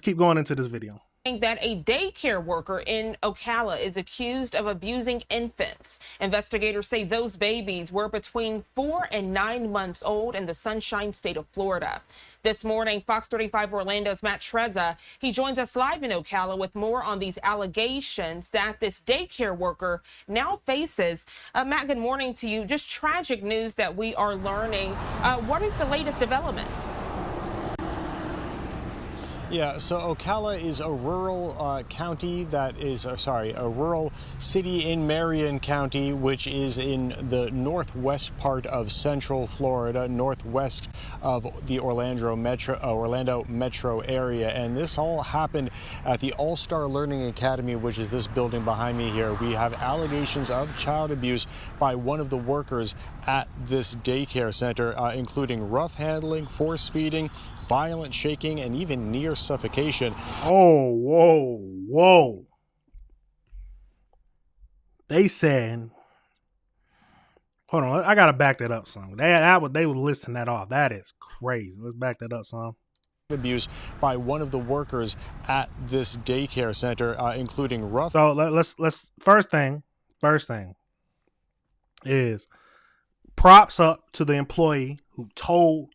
keep going into this video. That a daycare worker in Ocala is accused of abusing infants. Investigators say those babies were between 4 and 9 months old in the Sunshine State of Florida. This morning, Fox 35 Orlando's Matt Trezza, he joins us live in Ocala with more on these allegations that this daycare worker now faces. Matt, good morning to you. Just tragic news that we are learning. What is the latest developments? Yeah, so Ocala is a rural county that is, a rural city in Marion County, which is in the northwest part of central Florida, northwest of the Orlando metro area. And this all happened at the All-Star Learning Academy, which is this building behind me here. We have allegations of child abuse by one of the workers at this daycare center, including rough handling, force feeding, violent shaking, and even near suffocation. Oh, whoa. They said, hold on, I gotta back that up some. They were listing that off. That is crazy. Let's back that up some. Abuse by one of the workers at this daycare center, including rough. So let's first thing is props up to the employee who told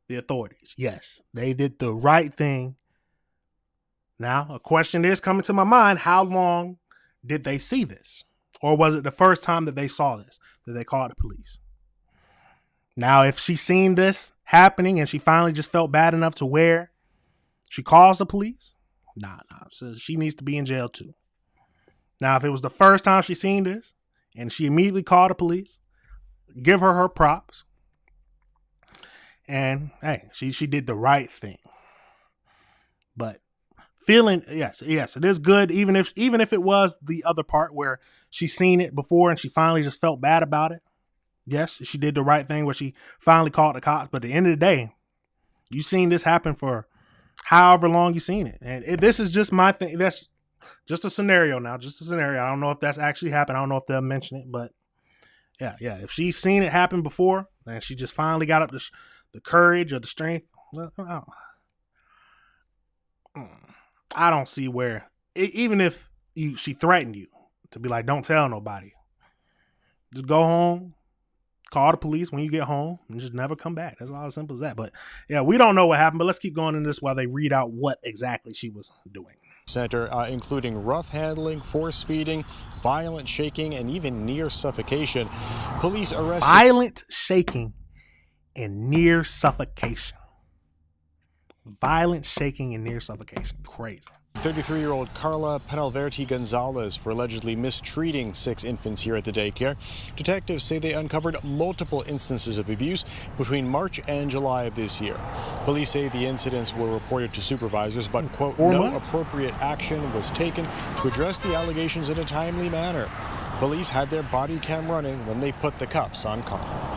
the authorities. Yes, they did the right thing. Now, a question is coming to my mind: how long did they see this, or was it the first time that they saw this that they called the police? Now, if she seen this happening and she finally just felt bad enough to where she calls the police, nah, so she needs to be in jail too. Now, if it was the first time she seen this and she immediately called the police, give her props. And hey, she did the right thing. But feeling, yes, it is good, even if it was the other part where she seen it before and she finally just felt bad about it. Yes, she did the right thing where she finally called the cops. But at the end of the day, you seen this happen for however long you seen it. And this is just my thing. That's just a scenario now, just a scenario. I don't know if that's actually happened. I don't know if they'll mention it, but yeah. If she's seen it happen before and she just finally got up the courage or the strength, I don't see where, even if she threatened you to be like, don't tell nobody, just go home, call the police when you get home, and just never come back. That's all as simple as that. But yeah, we don't know what happened, but let's keep going in this while they read out what exactly she was doing. Center, including rough handling, force feeding, violent shaking, and even near suffocation. Police arrested. Violent shaking and near suffocation. Violent shaking and near suffocation. Crazy. 33-year-old Carla Penalverti Gonzalez for allegedly mistreating 6 infants here at the daycare. Detectives say they uncovered multiple instances of abuse between March and July of this year. Police say the incidents were reported to supervisors, but, quote, no appropriate action was taken to address the allegations in a timely manner. Police had their body cam running when they put the cuffs on Carla.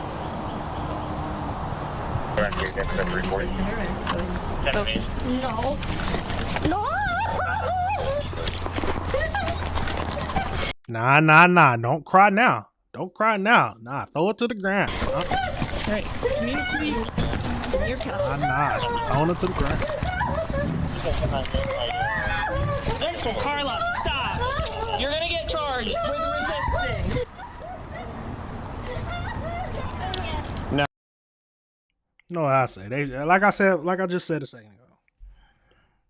Nah. Don't cry now. Nah, throw it to the ground. Right. Nah, throwing it to the ground. Listen, Carla, stop. You're gonna get charged with resisting. No, I say like I just said a second ago.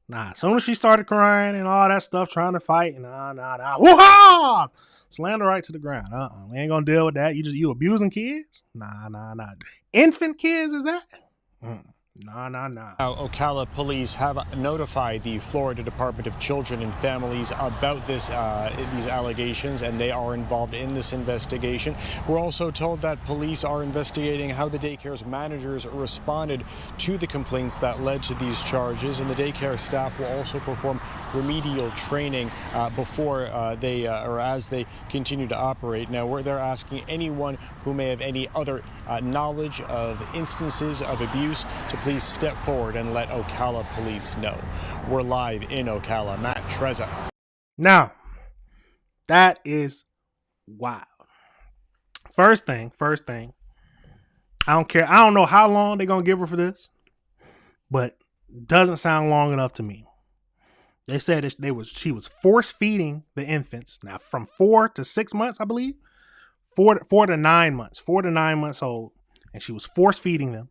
Nah, as soon as she started crying and all that stuff, trying to fight, nah. Woo-ha! Slander right to the ground. We ain't gonna deal with that. You abusing kids? Nah. Infant kids, is that? Nah. Now, Ocala police have notified the Florida Department of Children and Families about these allegations, and they are involved in this investigation. We're also told that police are investigating how the daycare's managers responded to the complaints that led to these charges, and the daycare staff will also perform remedial training before or as they continue to operate. Now, they're asking anyone who may have any other knowledge of instances of abuse to please step forward and let Ocala police know. We're live in Ocala. Matt Trezza. Now, that is wild. First thing. I don't care. I don't know how long they're going to give her for this, but doesn't sound long enough to me. They said she was force feeding the infants. Now, from 4 to 6 months, I believe. 4 to 9 months. 4 to 9 months old. And she was force feeding them,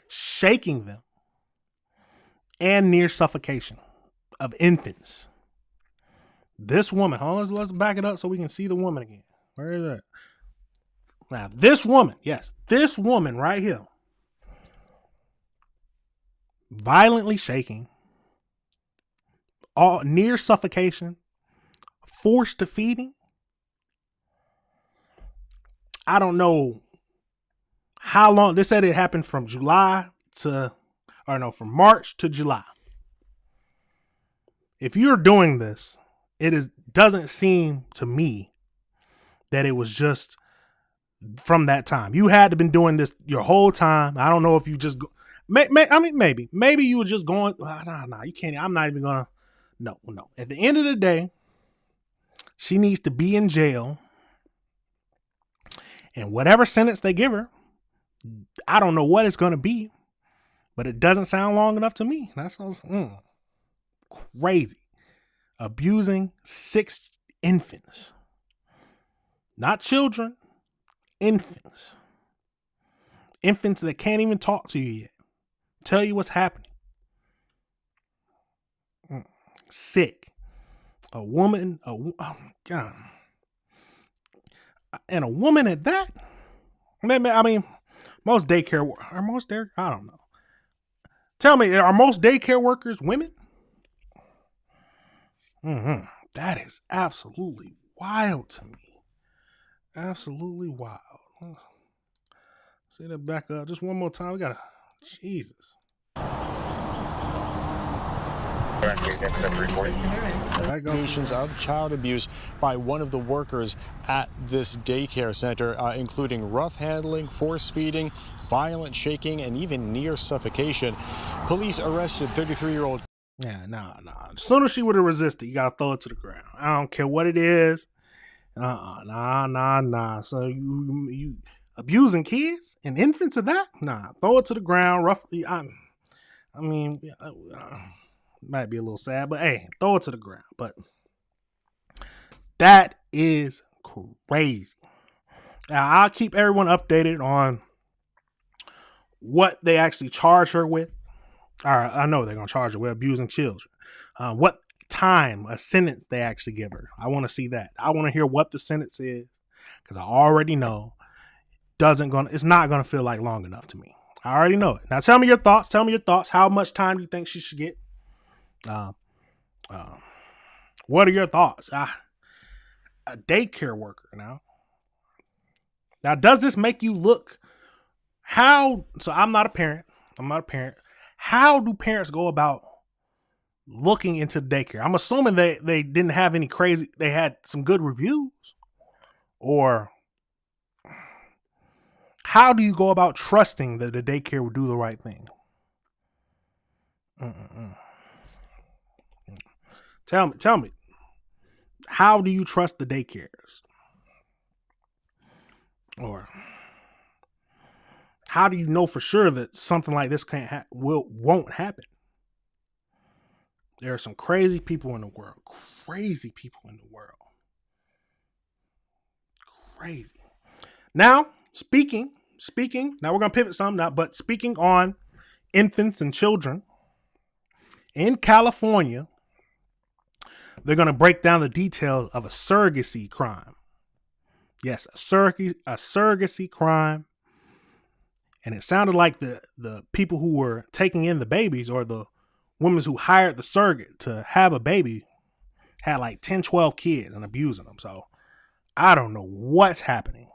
shaking them, and near suffocation of infants. This woman, let's back it up so we can see the woman again. Where is that? Now, this woman right here, violently shaking, all near suffocation, forced to feeding. I don't know how long. They said it happened from from March to July. If you're doing this, doesn't seem to me that it was just from that time. You had to been doing this your whole time. I don't know if you just maybe you were just going. No, you can't. I'm not even gonna. No. At the end of the day, she needs to be in jail, and whatever sentence they give her, I don't know what it's gonna be, but it doesn't sound long enough to me. That sounds crazy. Abusing 6 infants, not children, infants that can't even talk to you yet, tell you what's happening. Sick. A woman, oh my God. And a woman at that? I mean, most daycare, I don't know. Tell me, are most daycare workers women? That is absolutely wild to me. Absolutely wild. See that back up just one more time. We gotta, Jesus. Allegations of child abuse by one of the workers at this daycare center, including rough handling, force feeding, violent shaking, and even near suffocation. Police arrested 33-year-old. Yeah, nah. As soon as she would have resisted, you gotta throw it to the ground. I don't care what it is. Nah. So you abusing kids and infants of that? Nah, throw it to the ground. Roughly, might be a little sad, but hey, throw it to the ground. But that is crazy. Now, I'll keep everyone updated on what they actually charge her with. I know they're going to charge her with abusing children. What time, a sentence they actually give her. I want to see that. I want to hear what the sentence is, because I already know it's not going to feel like long enough to me. I already know it. Now tell me your thoughts. How much time do you think she should get? What are your thoughts? A daycare worker now. Now, does this make you look so I'm not a parent. How do parents go about looking into daycare? I'm assuming they didn't have any crazy, they had some good reviews, or how do you go about trusting that the daycare will do the right thing? Tell me, how do you trust the daycares? Or how do you know for sure that something like this won't happen? There are some crazy people in the world. Crazy. Now, speaking, now we're going to pivot some now, but speaking on infants and children, in California, they're going to break down the details of a surrogacy crime. Yes, a surrogacy crime. And it sounded like the people who were taking in the babies, or the women who hired the surrogate to have a baby, had like 10, 12 kids and abusing them. So I don't know what's happening,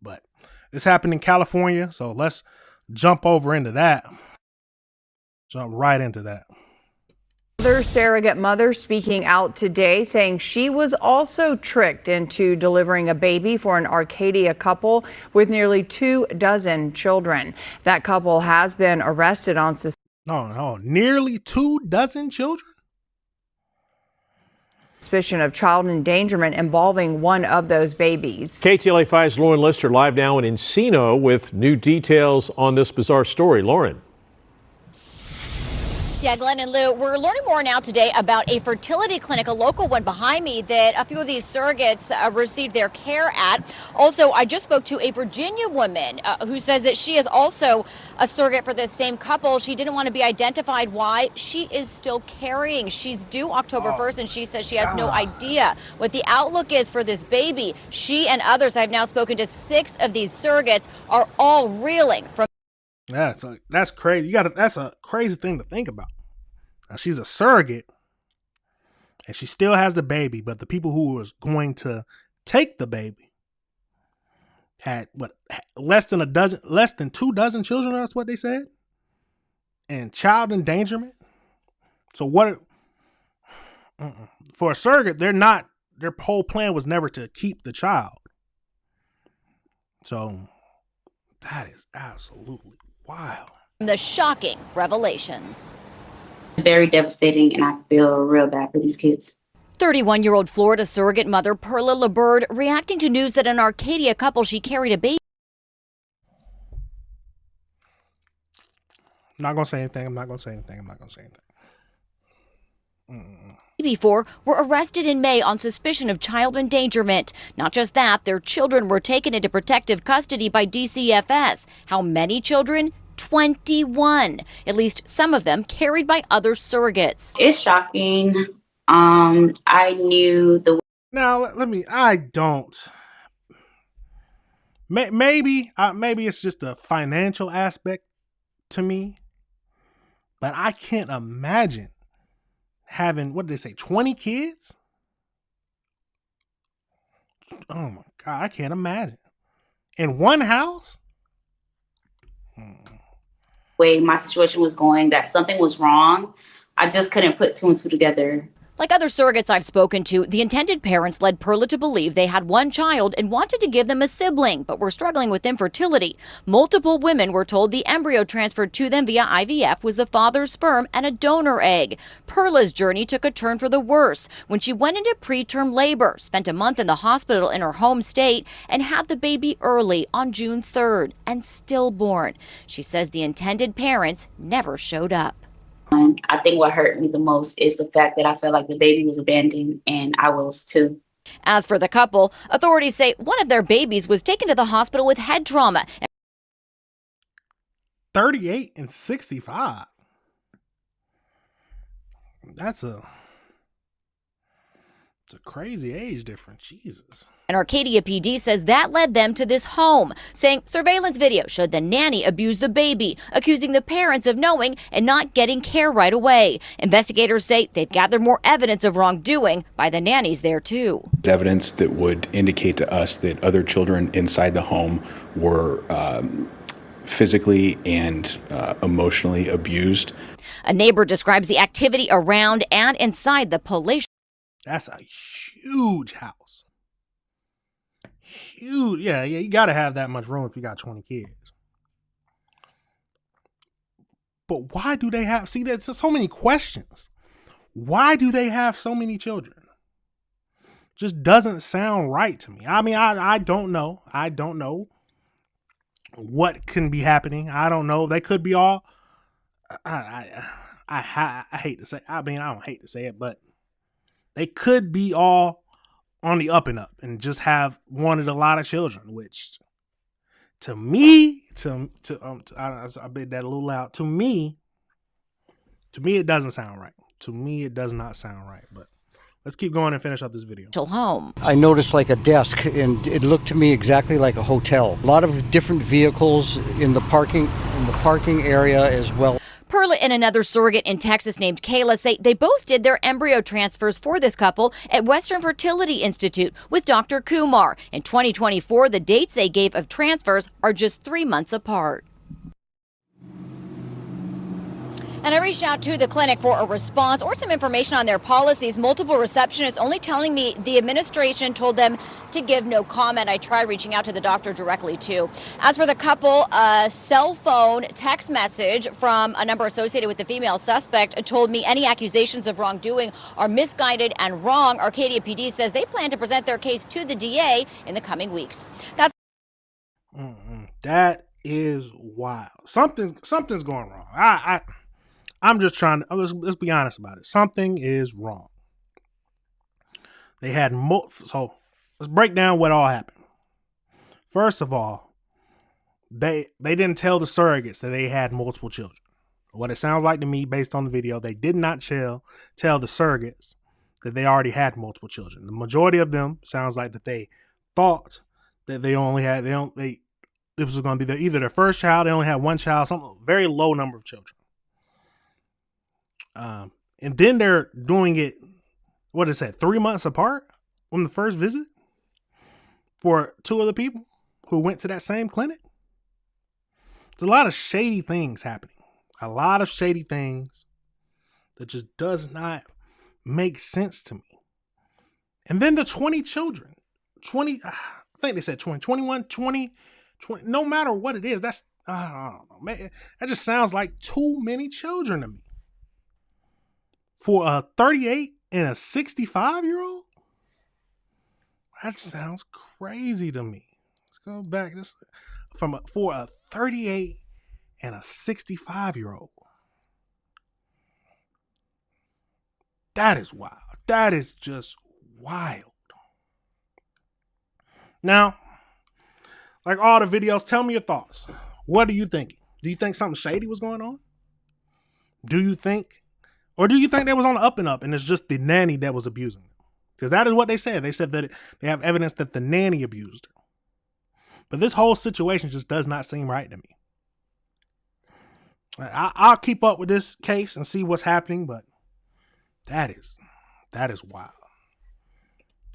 but it's happened in California. So let's jump over into that. Jump right into that. Another surrogate mother speaking out today, saying she was also tricked into delivering a baby for an Arcadia couple with nearly 24 children. That couple has been arrested on nearly 24 children? Suspicion of child endangerment involving one of those babies. KTLA 5's Lauren Lister live now in Encino with new details on this bizarre story. Lauren. Yeah, Glenn and Lou, we're learning more now today about a fertility clinic, a local one behind me, that a few of these surrogates received their care at. Also, I just spoke to a Virginia woman who says that she is also a surrogate for this same couple. She didn't want to be identified. Why? She is still carrying. She's due October 1st, and she says she has no idea what the outlook is for this baby. She and others, I've now spoken to 6 of these surrogates, are all reeling from. Yeah, so that's crazy. That's a crazy thing to think about. Now, she's a surrogate, and she still has the baby, but the people who was going to take the baby had less than 24 children. That's what they said, and child endangerment. So what? For a surrogate, their whole plan was never to keep the child. So that is absolutely wild. The shocking revelations. Very devastating, and I feel real bad for these kids. 31-year-old Florida surrogate mother Perla LeBird reacting to news that an Arcadia couple she carried a baby. I'm not going to say anything. Before were arrested in May on suspicion of child endangerment. Not just that, their children were taken into protective custody by DCFS. How many children? 21. At least some of them carried by other surrogates. It's shocking. I knew the. Now I don't. Maybe it's just a financial aspect to me, but I can't imagine having, what did they say, 20 kids? Oh my God, I can't imagine. In one house? Way my situation was going, that something was wrong. I just couldn't put 2 and 2 together. Like other surrogates I've spoken to, the intended parents led Perla to believe they had one child and wanted to give them a sibling, but were struggling with infertility. Multiple women were told the embryo transferred to them via IVF was the father's sperm and a donor egg. Perla's journey took a turn for the worse when she went into preterm labor, spent a month in the hospital in her home state, and had the baby early on June 3rd and stillborn. She says the intended parents never showed up. I think what hurt me the most is the fact that I felt like the baby was abandoned, and I was too. As for the couple, authorities say one of their babies was taken to the hospital with head trauma. 38 and 65. It's a crazy age difference. Jesus. And Arcadia PD says that led them to this home, saying surveillance video showed the nanny abuse the baby, accusing the parents of knowing and not getting care right away. Investigators say they've gathered more evidence of wrongdoing by the nannies there too. Evidence that would indicate to us that other children inside the home were physically and emotionally abused. A neighbor describes the activity around and inside the palatial. That's a huge house. Huge. Yeah, you got to have that much room if you got 20 kids. But why do they have, there's so many questions. Why do they have so many children? Just doesn't sound right to me. I mean, I don't know. I don't know what can be happening. I don't know. They could be all, I hate to say, I don't hate to say it, but they could be all on the up and up and just have wanted a lot of children, which to me, I bet that a little loud. To me, it doesn't sound right. To me, it does not sound right, but Let's keep going and finish up this video. Home. I noticed like a desk, and it looked to me exactly like a hotel. A lot of different vehicles in the parking area as well. Perla and another surrogate in Texas named Kayla say they both did their embryo transfers for this couple at Western Fertility Institute with Dr. Kumar. In 2024, the dates they gave of transfers are just 3 months apart. And I reached out to the clinic for a response or some information on their policies. Multiple receptionists only telling me the administration told them to give no comment. I tried reaching out to the doctor directly too. As for the couple, a cell phone text message from a number associated with the female suspect told me any accusations of wrongdoing are misguided and wrong. Arcadia PD says they plan to present their case to the DA in the coming weeks. That is wild. Something's going wrong. I'm just trying to, let's be honest about it. Something is wrong. They had so let's break down what all happened. First of all, they didn't tell the surrogates that they had multiple children. What it sounds like to me, based on the video, they did not tell the surrogates that they already had multiple children. The majority of them sounds like that they thought that they only had, it was going to be either their first child, they only had one child, some very low number of children. And then they're doing it, what is that, 3 months apart on the first visit for two other people who went to that same clinic. There's a lot of shady things happening. A lot of shady things that just does not make sense to me. And then the 20 children, I think they said 20, 21, 20, no matter what it is, that's, I don't know, man, that just sounds like too many children to me. For a 38 and a 65-year-old? That sounds crazy to me. Let's go back. For a 38 and a 65-year-old. That is wild. That is just wild. Now, like all the videos, tell me your thoughts. What are you thinking? Do you think something shady was going on? Do you think they was on the up and up and it's just the nanny that was abusing them? Because that is what they said. They said that they have evidence that the nanny abused her. But this whole situation just does not seem right to me. I'll keep up with this case and see what's happening, but that is wild.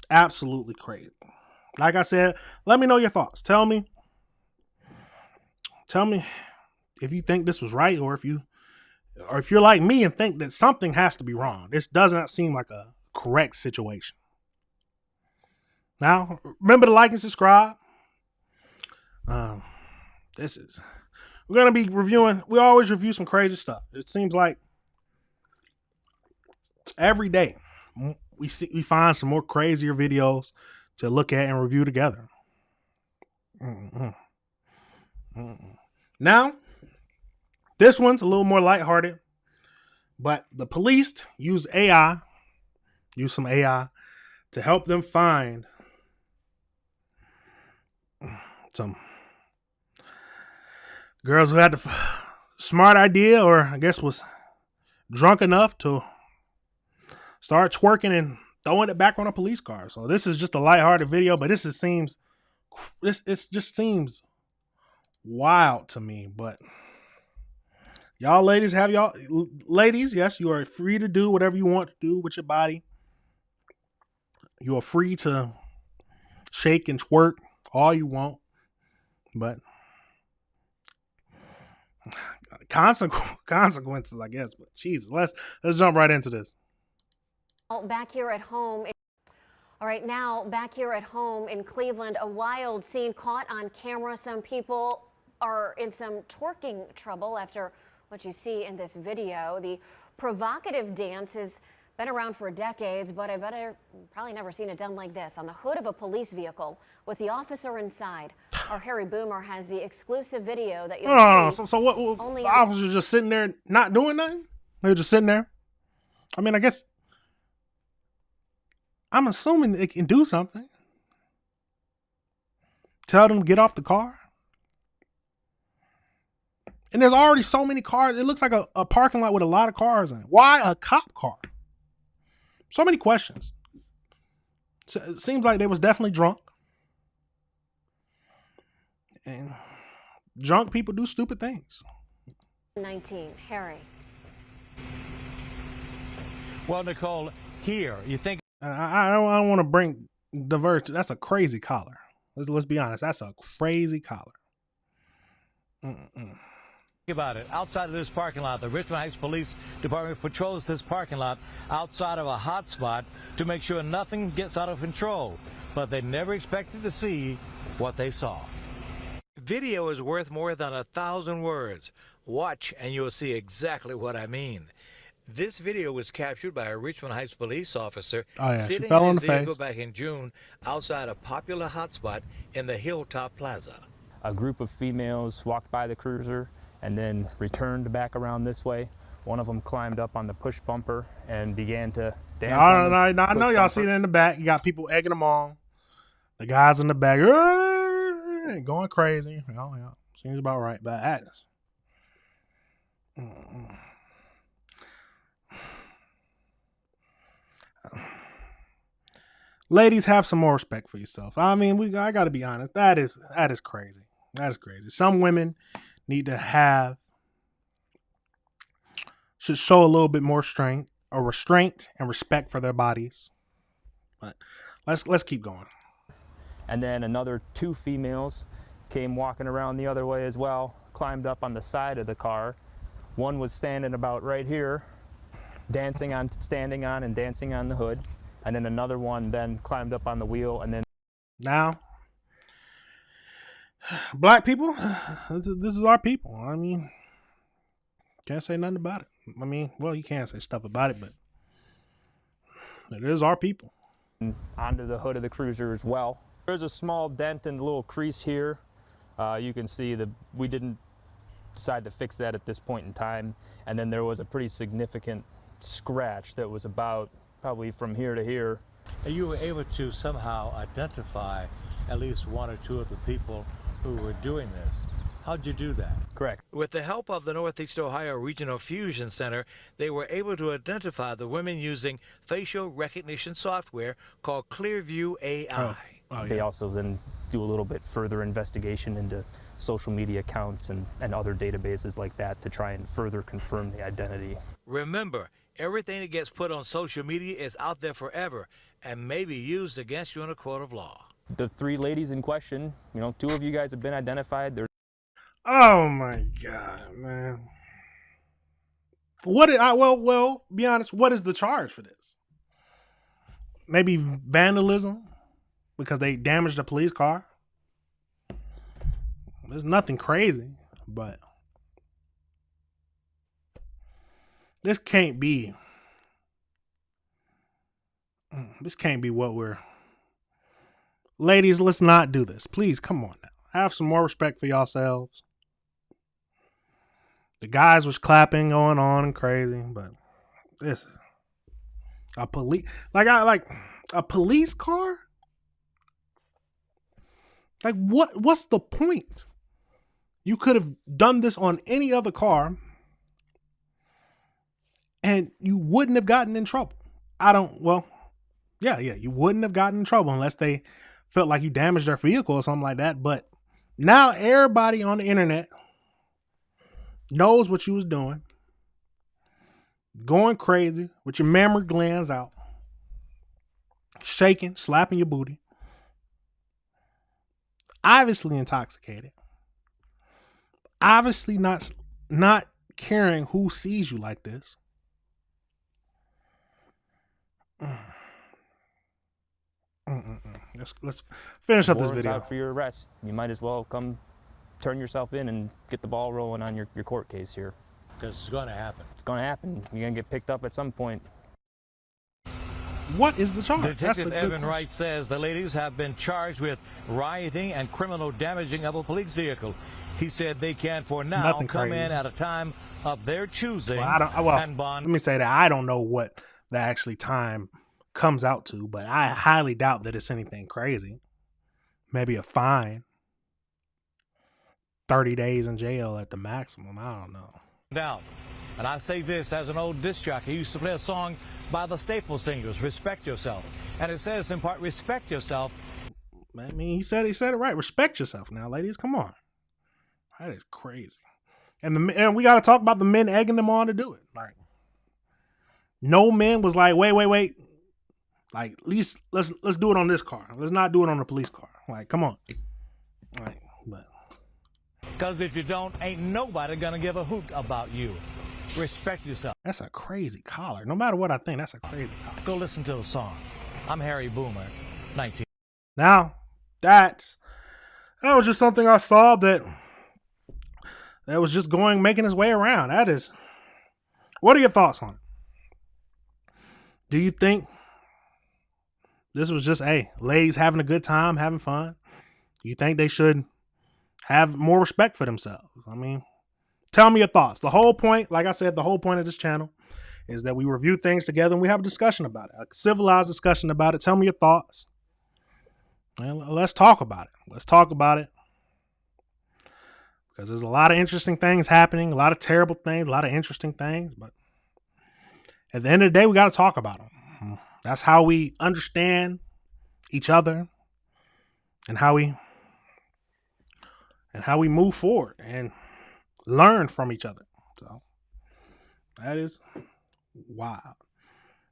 Absolutely crazy. Like I said, let me know your thoughts. Tell me if you think this was right, or if you're like me and think that something has to be wrong. This does not seem like a correct situation. Now, remember to like and subscribe. We're going to be reviewing, we always review some crazy stuff. It seems like every day we find some more crazier videos to look at and review together. Now, this one's a little more lighthearted, but the police used some AI to help them find some girls who had the smart idea, or I guess was drunk enough to start twerking and throwing it back on a police car. So this is just a lighthearted video, but it just seems wild to me. But y'all ladies, yes, you are free to do whatever you want to do with your body. You are free to shake and twerk all you want, but consequences, I guess. But Jesus, let's jump right into this. Back here at home. All right, now back here at home in Cleveland, a wild scene caught on camera. Some people are in some twerking trouble after what you see in this video. The provocative dance has been around for decades, but I bet I've probably never seen it done like this, on the hood of a police vehicle with the officer inside. Our Harry Boomer has the exclusive video that you'll see. So what? The officers just sitting there not doing nothing? They're just sitting there? I mean, I guess I'm assuming it can do something. Tell them to get off the car. And there's already so many cars. It looks like a parking lot with a lot of cars in it. Why a cop car? So many questions. So it seems like they was definitely drunk. And drunk people do stupid things. 19, Harry. Well, Nicole, here, you think... I don't want to bring diverge. That's a crazy collar. Let's be honest. That's a crazy collar. Think about it. Outside of this parking lot, the Richmond Heights Police Department patrols this parking lot outside of a hot spot to make sure nothing gets out of control. But they never expected to see what they saw. Video is worth more than 1,000 words. Watch and you'll see exactly what I mean. This video was captured by a Richmond Heights police officer sitting in his vehicle back in June outside a popular hotspot in the Hilltop Plaza. A group of females walked by the cruiser and then returned back around this way. One of them climbed up on the push bumper and began to dance. I know y'all see it in the back. You got people egging them on. The guys in the back going crazy. Oh, yeah. Seems about right. But Agnes. Ladies, have some more respect for yourself. I mean, I got to be honest. That is crazy. That is crazy. Some women should show a little bit more restraint and respect for their bodies. But let's keep going. And then another 2 females came walking around the other way as well, climbed up on the side of the car. One was standing about right here, standing on and dancing on the hood. And then another one then climbed up on the wheel and then... Now, black people, this is our people. I mean, can't say nothing about it. I mean, well, you can't say stuff about it, but it is our people. Onto the hood of the cruiser as well. There's a small dent and a little crease here. You can see that we didn't decide to fix that at this point in time. And then there was a pretty significant scratch that was about probably from here to here. And you were able to somehow identify at least 1 or 2 of the people who were doing this. How'd you do that? Correct. With the help of the Northeast Ohio Regional Fusion Center, they were able to identify the women using facial recognition software called Clearview AI. Oh, yeah. They also then do a little bit further investigation into social media accounts and other databases like that to try and further confirm the identity. Remember, everything that gets put on social media is out there forever and may be used against you in a court of law. The 3 ladies in question, 2 of you guys have been identified. Oh my God, man. Well, be honest, what is the charge for this? Maybe vandalism because they damaged a police car. There's nothing crazy, but this can't be what we're... Ladies, let's not do this. Please, come on now. Have some more respect for yourselves. The guys was clapping, going on and crazy, but this a police a police car? Like what's the point? You could have done this on any other car and you wouldn't have gotten in trouble. You wouldn't have gotten in trouble unless they felt like you damaged their vehicle or something like that. But now everybody on the internet knows what you was doing. Going crazy with your mammary glands out. Shaking, slapping your booty. Obviously intoxicated. Obviously not caring who sees you like this. Let's finish up this video. Out for your arrest. You might as well come turn yourself in and get the ball rolling on your court case here. Because it's going to happen. It's going to happen. You're going to get picked up at some point. What is the charge? Detective Evan Wright says the ladies have been charged with rioting and criminal damaging of a police vehicle. He said they can, for now, come in at a time of their choosing and bond. Let me say that I don't know what the actually time comes out to, but I highly doubt that it's anything crazy. Maybe a fine. 30 days in jail at the maximum. I don't know. Down. And I say this as an old disc jockey who used to play a song by the Staple Singers, Respect Yourself. And it says in part, respect yourself. I mean, he said it right. Respect yourself now, ladies. Come on. That is crazy. And we got to talk about the men egging them on to do it. Like, no man was like, wait. Like, at least let's do it on this car. Let's not do it on the police car. Like, come on. Like, but. Because if you don't, ain't nobody going to give a hoot about you. Respect yourself. That's a crazy collar. No matter what I think, that's a crazy collar. Go listen to the song. I'm Harry Boomer, 19. Now, that was just something I saw that was just making its way around. That is, what are your thoughts on it? Do you think this was just, ladies having a good time, having fun? Do you think they should have more respect for themselves? I mean, tell me your thoughts. The whole point, like I said, the whole point of this channel is that we review things together and we have a discussion about it, a civilized discussion about it. Tell me your thoughts. And let's talk about it. Let's talk about it. Because there's a lot of interesting things happening, a lot of terrible things, a lot of interesting things. But at the end of the day, we got to talk about them. That's how we understand each other and how we move forward and learn from each other. So that is wild.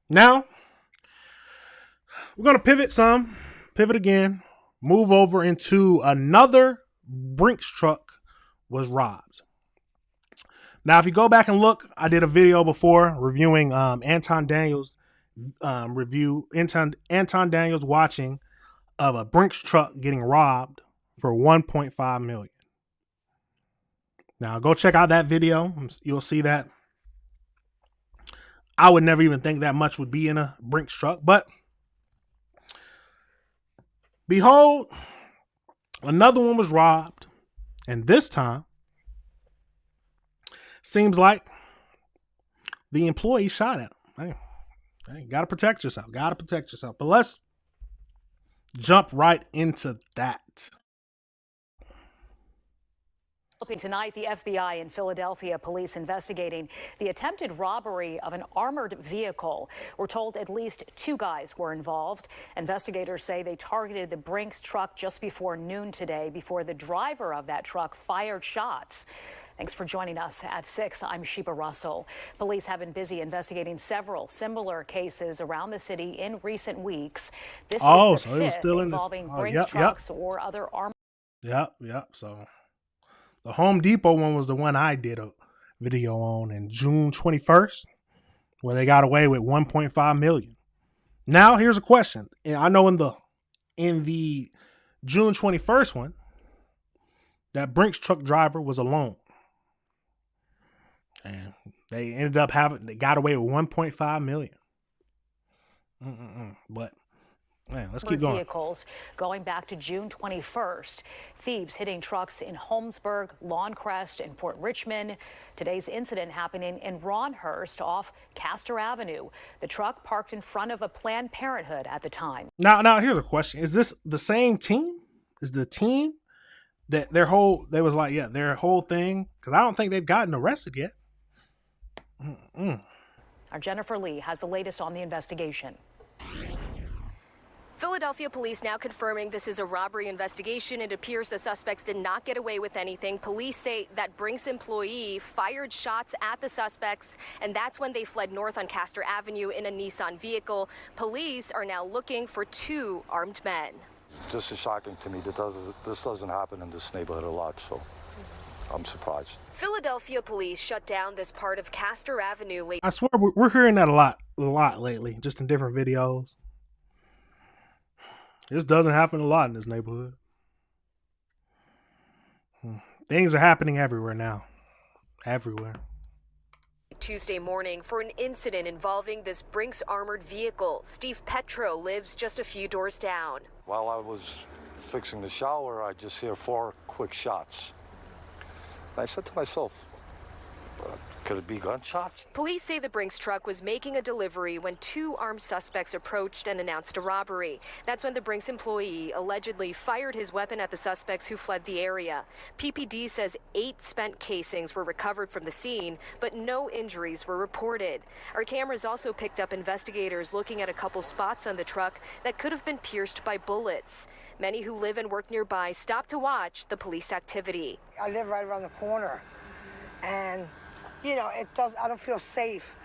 Now, we're going to pivot again, move over into another Brinks truck was robbed. Now, if you go back and look, I did a video before reviewing Anton Daniels' Anton Daniels watching of a Brinks truck getting robbed for $1.5 million. Now, go check out that video. You'll see that. I would never even think that much would be in a Brinks truck, but behold, another one was robbed, and this time, seems like the employee shot at him. Hey, gotta protect yourself. But let's jump right into that. Tonight, the FBI and Philadelphia police investigating the attempted robbery of an armored vehicle. We're told at least 2 guys were involved. Investigators say they targeted the Brinks truck just before noon today before the driver of that truck fired shots. Thanks for joining us at 6. I'm Sheba Russell. Police have been busy investigating several similar cases around the city in recent weeks. This is the fifth involving Brinks trucks or other armored. Yep. So the Home Depot one was the one I did a video on in June 21st, where they got away with $1.5 million. Now, here's a question. And I know in the June 21st one, that Brinks truck driver was alone. And they ended up they got away with $1.5 million. But man, let's keep going. Vehicles going back to June 21st. Thieves hitting trucks in Holmesburg, Lawncrest, and Port Richmond. Today's incident happening in Ronhurst off Castor Avenue. The truck parked in front of a Planned Parenthood at the time. Now here's a question. Is this the same team? Is the team that their whole thing? Because I don't think they've gotten arrested yet. Our Jennifer Lee has the latest on the investigation. Philadelphia police now confirming this is a robbery investigation. It appears the suspects did not get away with anything. Police say that Brinks employee fired shots at the suspects, and that's when they fled north on Castor Avenue in a Nissan vehicle. Police are now looking for 2 armed men. This is shocking to me. This doesn't happen in this neighborhood a lot, so I'm surprised. Philadelphia police shut down this part of Castor Avenue late. I swear we're hearing that a lot lately, just in different videos. This doesn't happen a lot in this neighborhood. Things are happening everywhere now. Everywhere. Tuesday morning for an incident involving this Brinks armored vehicle. Steve Petro lives just a few doors down. While I was fixing the shower, I just hear 4 quick shots. I said to myself, Could it be gunshots? Police say the Brinks truck was making a delivery when two armed suspects approached and announced a robbery. That's when the Brinks employee allegedly fired his weapon at the suspects who fled the area. PPD says 8 spent casings were recovered from the scene, but no injuries were reported. Our cameras also picked up investigators looking at a couple spots on the truck that could have been pierced by bullets. Many who live and work nearby stopped to watch the police activity. I live right around the corner, and you know, I don't feel safe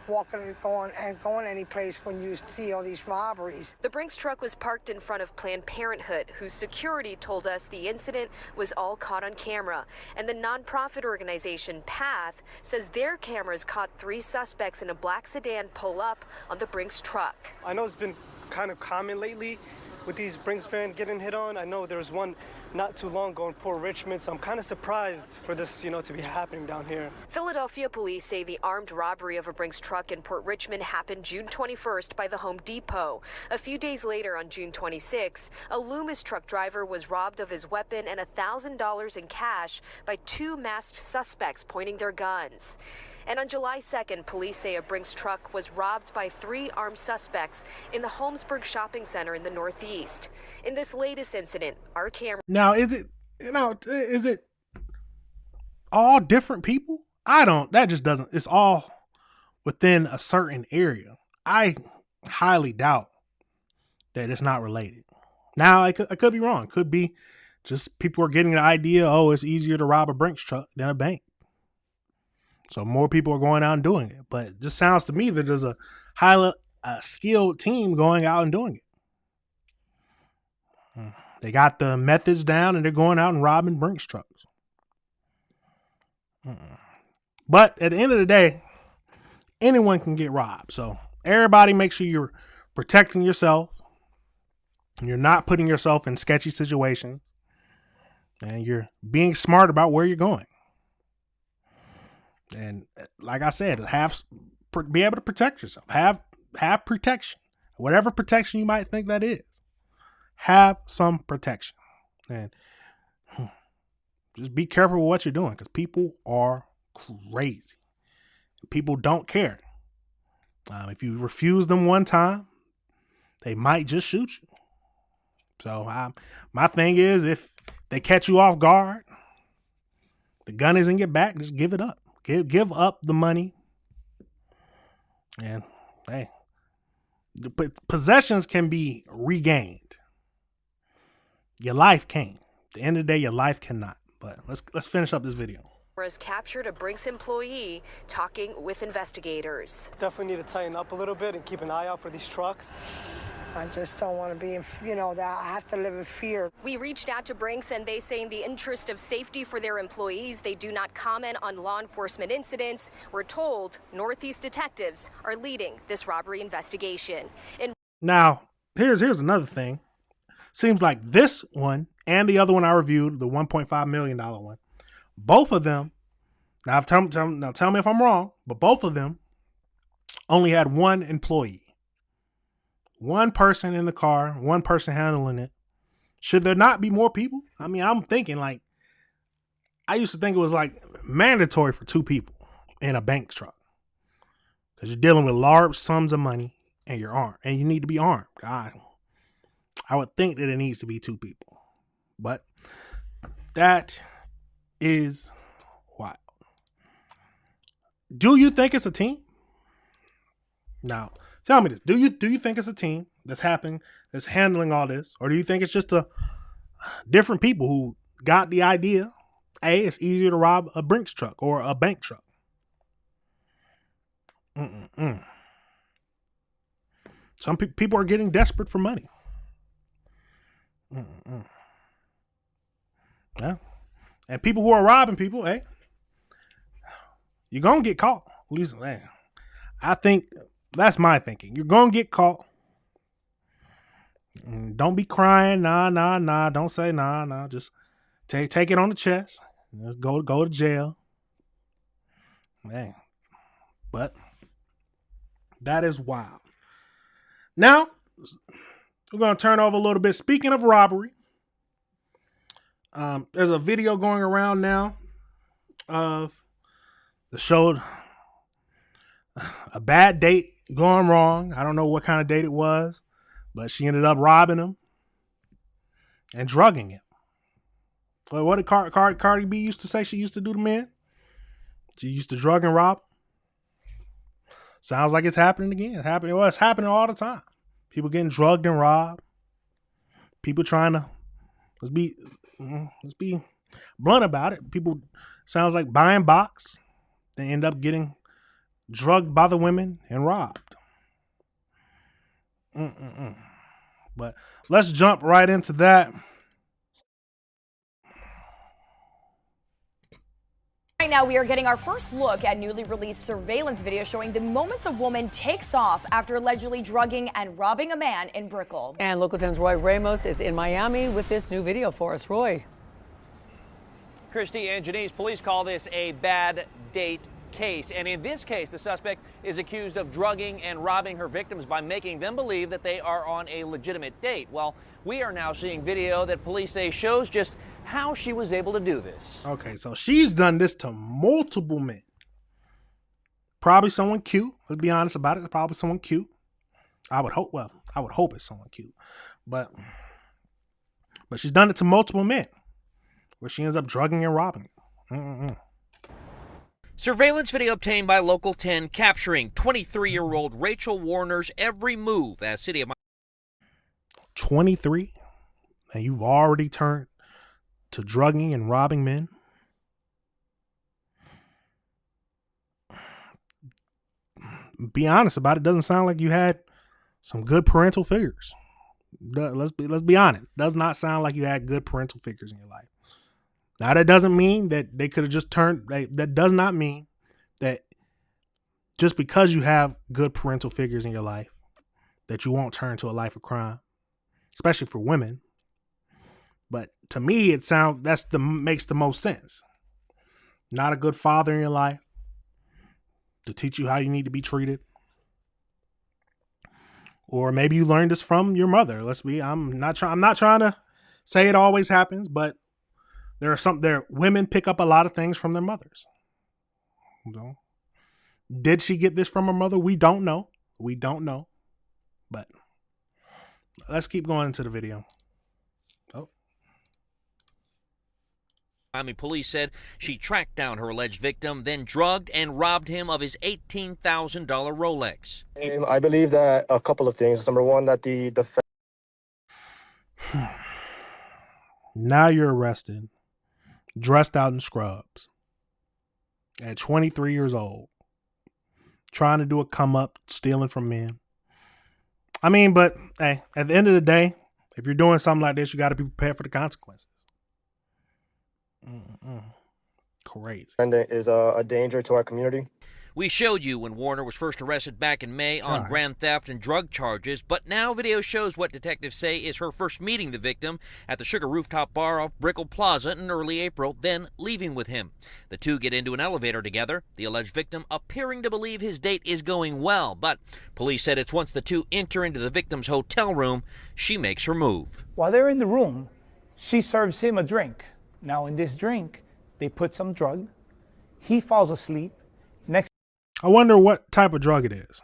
walking and going any place when you see all these robberies. The Brinks truck was parked in front of Planned Parenthood, whose security told us the incident was all caught on camera. And the nonprofit organization PATH says their cameras caught 3 suspects in a black sedan pull up on the Brinks truck. I know it's been kind of common lately with these Brinks vans getting hit on. I know there was one not too long ago in Port Richmond, so I'm kind of surprised for this, to be happening down here. Philadelphia police say the armed robbery of a Brinks truck in Port Richmond happened June 21st by the Home Depot. A few days later, on June 26, a Loomis truck driver was robbed of his weapon and $1,000 in cash by 2 masked suspects pointing their guns. And on July 2nd, police say a Brinks truck was robbed by 3 armed suspects in the Holmesburg shopping center in the Northeast. In this latest incident, our camera... Now, is it all different people? That just doesn't, it's all within a certain area. I highly doubt that it's not related. Now, I could be wrong. Could be just people are getting the idea, it's easier to rob a Brinks truck than a bank. So more people are going out and doing it. But it just sounds to me that there's a highly skilled team going out and doing it. They got the methods down and they're going out and robbing Brinks trucks. But at the end of the day, anyone can get robbed. So everybody make sure you're protecting yourself. You're not putting yourself in sketchy situations. And you're being smart about where you're going. And like I said, be able to protect yourself. Have protection. Whatever protection you might think that is. Have some protection. And just be careful with what you're doing, because people are crazy. People don't care. If you refuse them one time, they might just shoot you. So my thing is, if they catch you off guard, the gun is in your back, just give it up. Give up the money. And hey, the possessions can be regained. Your life can't. At the end of the day, your life cannot. But let's finish up this video. Has captured a Brinks employee talking with investigators. Definitely need to tighten up a little bit and keep an eye out for these trucks. I just don't want to be in, that I have to live in fear. We reached out to Brinks, and they say in the interest of safety for their employees, they do not comment on law enforcement incidents. We're told Northeast detectives are leading this robbery investigation. Now, here's another thing. Seems like this one and the other one I reviewed, the $1.5 million one, both of them, now tell me if I'm wrong, but both of them only had one employee. One person in the car, one person handling it. Should there not be more people? I mean, I'm thinking I used to think it was mandatory for 2 people in a bank truck. Because you're dealing with large sums of money and you're armed. And you need to be armed. I would think that it needs to be 2 people. But that is wild. Do you think it's a team? Now, tell me this. Do you think it's a team that's handling all this? Or do you think it's just different people who got the idea, it's easier to rob a Brinks truck or a bank truck? Some people are getting desperate for money. Yeah. And people who are robbing people, you're going to get caught. At least, I think that's my thinking. You're going to get caught. Don't be crying. Nah. Don't say nah. Just take it on the chest. Go to jail. Man. But that is wild. Now, we're going to turn over a little bit. Speaking of robbery, there's a video going around now of that showed a bad date going wrong. I don't know what kind of date it was, but she ended up robbing him and drugging him. Well, what did Cardi B used to say she used to do to men? She used to drug and rob. Sounds like it's happening again. It's happening all the time. People getting drugged and robbed. People trying to let's be blunt about it. People sounds like buying box. They end up getting drugged by the women and robbed. But let's jump right into that. Right now, we are getting our first look at newly released surveillance video showing the moments a woman takes off after allegedly drugging and robbing a man in Brickell. And Local 10's Roy Ramos is in Miami with this new video for us. Roy. Christy and Janice, police call this a bad date case. And in this case, the suspect is accused of drugging and robbing her victims by making them believe that they are on a legitimate date. Well, we are now seeing video that police say shows just how she was able to do this. Okay, so she's done this to multiple men. Probably someone cute. Let's be honest about it. Probably someone cute. I would hope it's someone cute. But she's done it to multiple men where she ends up drugging and robbing. Surveillance video obtained by Local 10 capturing 23-year-old Rachel Warner's every move as City of 23, and you've already turned to drugging and robbing men. Be honest about it. Doesn't sound like you had some good parental figures. Let's be honest. Does not sound like you had good parental figures in your life. Now that doesn't mean that they could have just turned. That does not mean that just because you have good parental figures in your life that you won't turn to a life of crime, especially for women. But to me, it sounds makes the most sense. Not a good father in your life to teach you how you need to be treated. Or maybe you learned this from your mother. I'm not trying to say it always happens, but women pick up a lot of things from their mothers. So, did she get this from her mother? We don't know. But let's keep going into the video. Miami police said she tracked down her alleged victim, then drugged and robbed him of his $18,000 Rolex. I believe that a couple of things. Number one, that the now you're arrested, dressed out in scrubs, at 23 years old, trying to do a come up, stealing from men. I mean, but hey, at the end of the day, if you're doing something like this, you got to be prepared for the consequences. Crazy. And is a danger to our community. We showed you when Warner was first arrested back in May on grand theft and drug charges, but now video shows what detectives say is her first meeting the victim at the Sugar Rooftop Bar off Brickell Plaza in early April, then leaving with him. The two get into an elevator together, the alleged victim appearing to believe his date is going well, but police said it's once the two enter into the victim's hotel room, she makes her move. While they're in the room, she serves him a drink. Now in this drink, they put some drug. He falls asleep. Next I wonder what type of drug it is.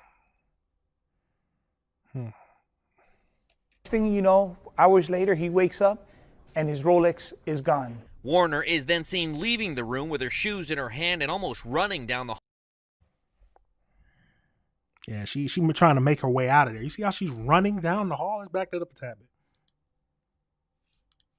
thing you know, hours later, he wakes up and his Rolex is gone. Warner is then seen leaving the room with her shoes in her hand and almost running down the hall. Yeah, she trying to make her way out of there. You see how she's running down the hall? Let's back that up a tad bit.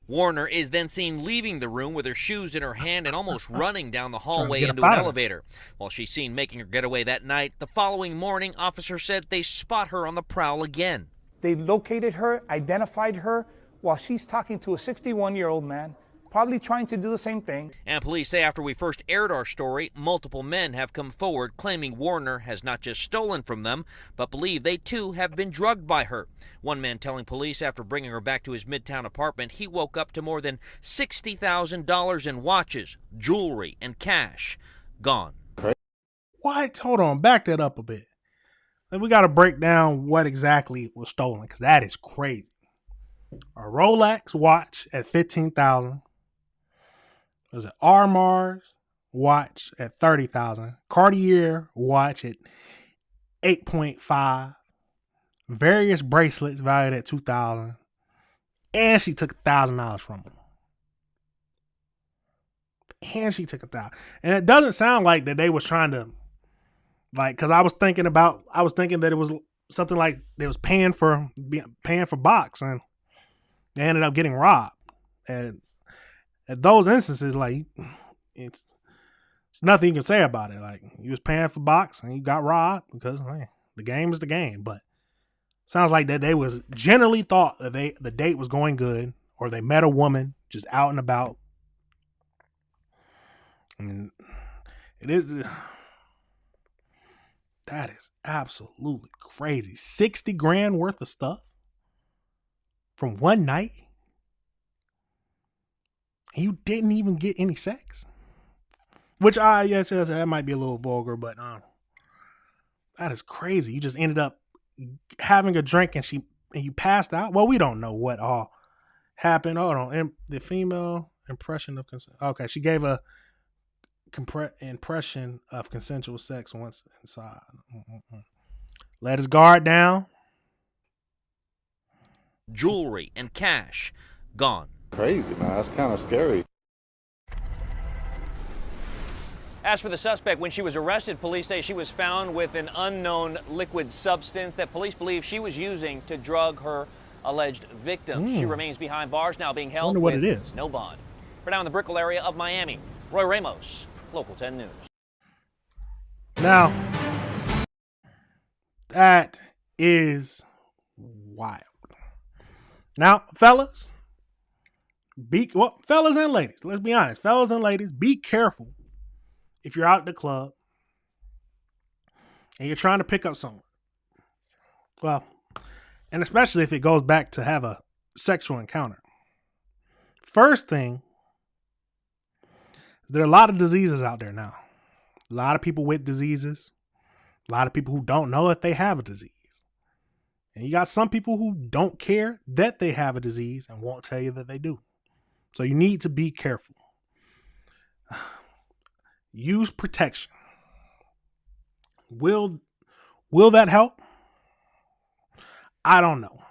Warner is then seen leaving the room with her shoes in her hand and almost running down the hallway into an elevator. While she's seen making her getaway that night, the following morning, officers said they spot her on the prowl again. They located her, identified her, while she's talking to a 61-year-old man, probably trying to do the same thing. And police say after we first aired our story, multiple men have come forward claiming Warner has not just stolen from them, but believe they too have been drugged by her. One man telling police after bringing her back to his Midtown apartment, he woke up to more than $60,000 in watches, jewelry, and cash gone. What? Hold on, back that up a bit. We got to break down what exactly was stolen, because that is crazy. A Rolex watch at $15,000. Was it Audemars watch at $30,000. Cartier watch at $8.5. Various bracelets valued at $2,000. And she took $1,000 from him. And she took $1,000. And it doesn't sound like that they was trying to, like, because I was thinking that it was something like they was paying for box, and they ended up getting robbed. And at those instances, like, it's nothing you can say about it. Like, you was paying for box and you got robbed because, man, the game is the game. But sounds like that they was generally thought that the date was going good, or they met a woman just out and about. I mean, that is absolutely crazy. 60 grand worth of stuff from one night. And you didn't even get any sex. Which yes, that might be a little vulgar, but that is crazy. You just ended up having a drink and you passed out. Well, we don't know what all happened. Hold on. The female impression of consent. Okay, she gave a impression of consensual sex once inside. Let his guard down. Jewelry and cash gone. Crazy, man. That's kind of scary. As for the suspect, when she was arrested, police say she was found with an unknown liquid substance that police believe she was using to drug her alleged victim. She remains behind bars now, being held with no bond. For now, in the Brickell area of Miami, Roy Ramos, Local 10 News. Now, that is wild. Now, fellas and ladies, let's be honest. Fellas and ladies, be careful if you're out at the club and you're trying to pick up someone. Well, and especially if it goes back to have a sexual encounter. First thing, there are a lot of diseases out there now. A lot of people with diseases. A lot of people who don't know if they have a disease. And you got some people who don't care that they have a disease and won't tell you that they do. So you need to be careful. Use protection. Will that help? I don't know.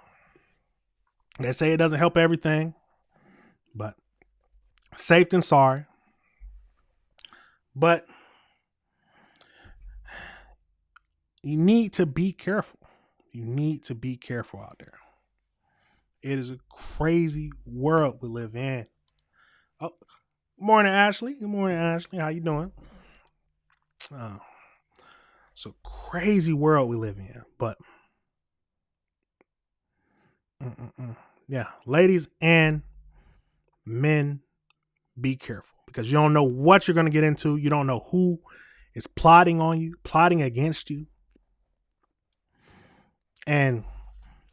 They say it doesn't help everything, but safe than sorry. But you need to be careful. You need to be careful out there. It is a crazy world we live in. Oh, good morning, Ashley. Good morning, Ashley. How you doing? It's a crazy world we live in. But yeah, ladies and men, be careful, because you don't know what you're going to get into. You don't know who is plotting on you, plotting against you. And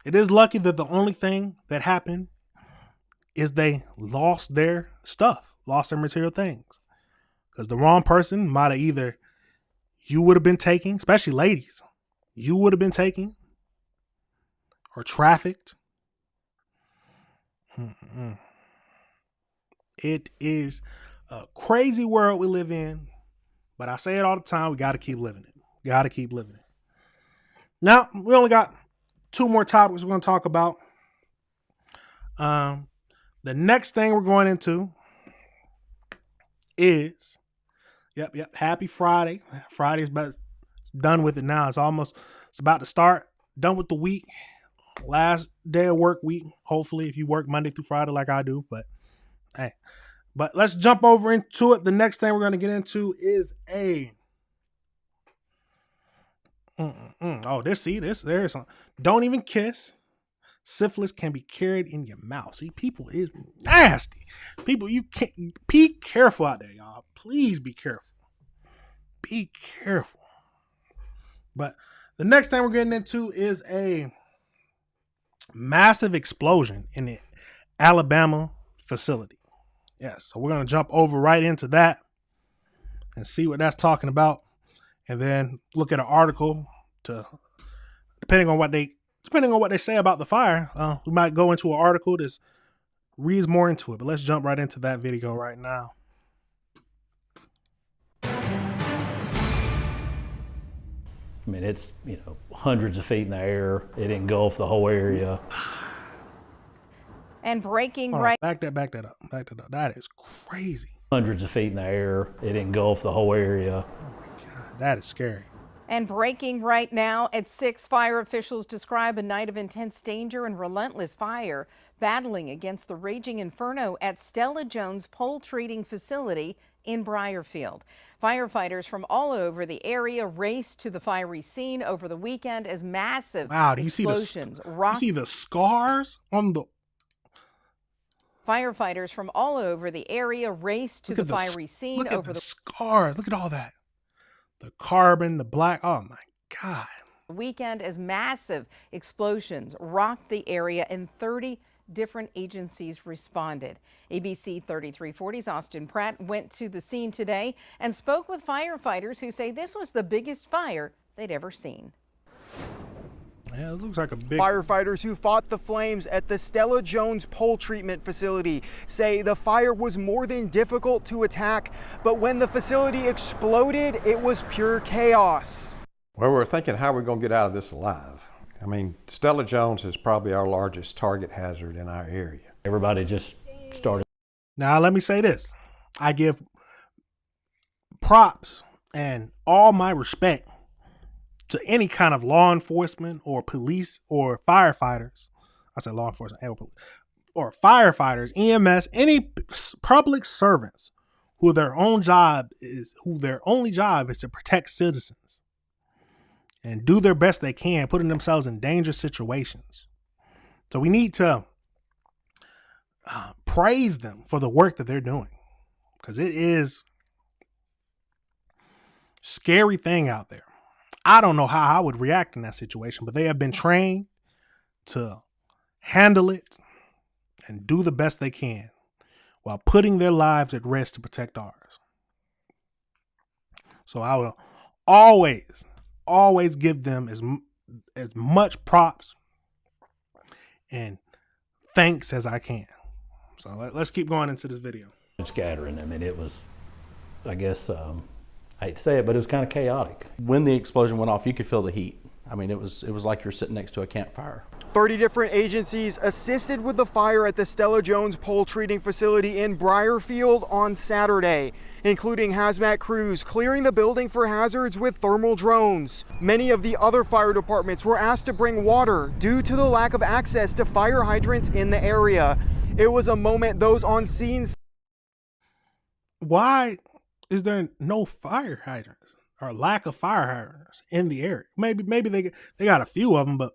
it is lucky that the only thing that happened is they lost their stuff, lost their material things. Because the wrong person might have either, you would have been taking, especially ladies, you would have been taking or trafficked. It is a crazy world we live in, but I say it all the time, we got to keep living it. Got to keep living it. Now, we only got 2 more topics we're going to talk about. The next thing we're going into is, happy Friday. Friday's about done with it now. It's about to start. Done with the week. Last day of work week. Hopefully, if you work Monday through Friday like I do. But hey, let's jump over into it. The next thing we're going to get into is there's some. Don't even kiss. Syphilis can be carried in your mouth. See, people is nasty. People, you can't be careful out there, y'all. Please be careful. Be careful. But the next thing we're getting into is a massive explosion in the Alabama facility. Yes, so we're going to jump over right into that and see what that's talking about. And then look at an article depending on what they say about the fire. We might go into an article that reads more into it. But let's jump right into that video right now. I mean, it's, you know, hundreds of feet in the air. It engulfed the whole area. And breaking Hold on, right. back that up. That is crazy. Hundreds of feet in the air. It engulfed the whole area. That is scary. And breaking right now at 6, fire officials describe a night of intense danger and relentless fire battling against the raging inferno at Stella Jones pole treating facility in Briarfield. Firefighters from all over the area raced to the fiery scene over the weekend as massive explosions rocked. You see the scars on the... Firefighters from all over the area raced to the fiery scene over the scars. Look at all that. The carbon, the black. Oh my God. Weekend as massive explosions rocked the area and 30 different agencies responded. ABC 3340's Austin Pratt went to the scene today and spoke with firefighters who say this was the biggest fire they'd ever seen. Yeah, it looks like a big... Firefighters who fought the flames at the Stella Jones pole treatment facility say the fire was more than difficult to attack, but when the facility exploded, it was pure chaos. Well, we're thinking how we're going to get out of this alive. I mean, Stella Jones is probably our largest target hazard in our area. Everybody just started. Now, let me say this. I give props and all my respect to any kind of law enforcement or police or firefighters. I said law enforcement or firefighters, EMS, any public servants who their only job is to protect citizens and do their best they can, putting themselves in dangerous situations. So we need to praise them for the work that they're doing, because it is a scary thing out there. I don't know how I would react in that situation, but they have been trained to handle it and do the best they can while putting their lives at risk to protect ours. So I will always give them as much props and thanks as I can. So let's keep going into this video. Scattering. I mean, it was, I guess, I hate to say it, but it was kind of chaotic. When the explosion went off, you could feel the heat. I mean, it was like you're sitting next to a campfire. 30 different agencies assisted with the fire at the Stella Jones pole treating facility in Briarfield on Saturday, including hazmat crews clearing the building for hazards with thermal drones. Many of the other fire departments were asked to bring water due to the lack of access to fire hydrants in the area. It was a moment those on scene. Why is there no fire hydrants or lack of fire hydrants in the area? Maybe they got a few of them, but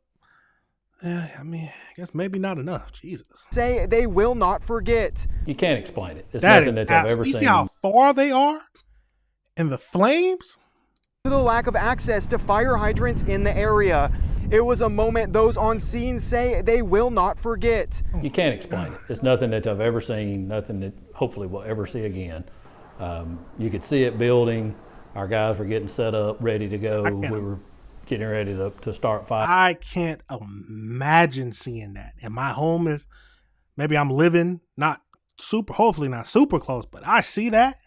I mean, I guess maybe not enough. Jesus. Say they will not forget. You can't explain it. It's that nothing is that I've ever seen. You see how far they are in the flames? To the lack of access to fire hydrants in the area. It was a moment those on scene say they will not forget. You can't explain it. It's nothing that I've ever seen, nothing that hopefully we'll ever see again. You could see it building. Our guys were getting set up, ready to go. We were getting ready to start fire. I can't imagine seeing that. And my home is, maybe I'm living hopefully not super close, but I see that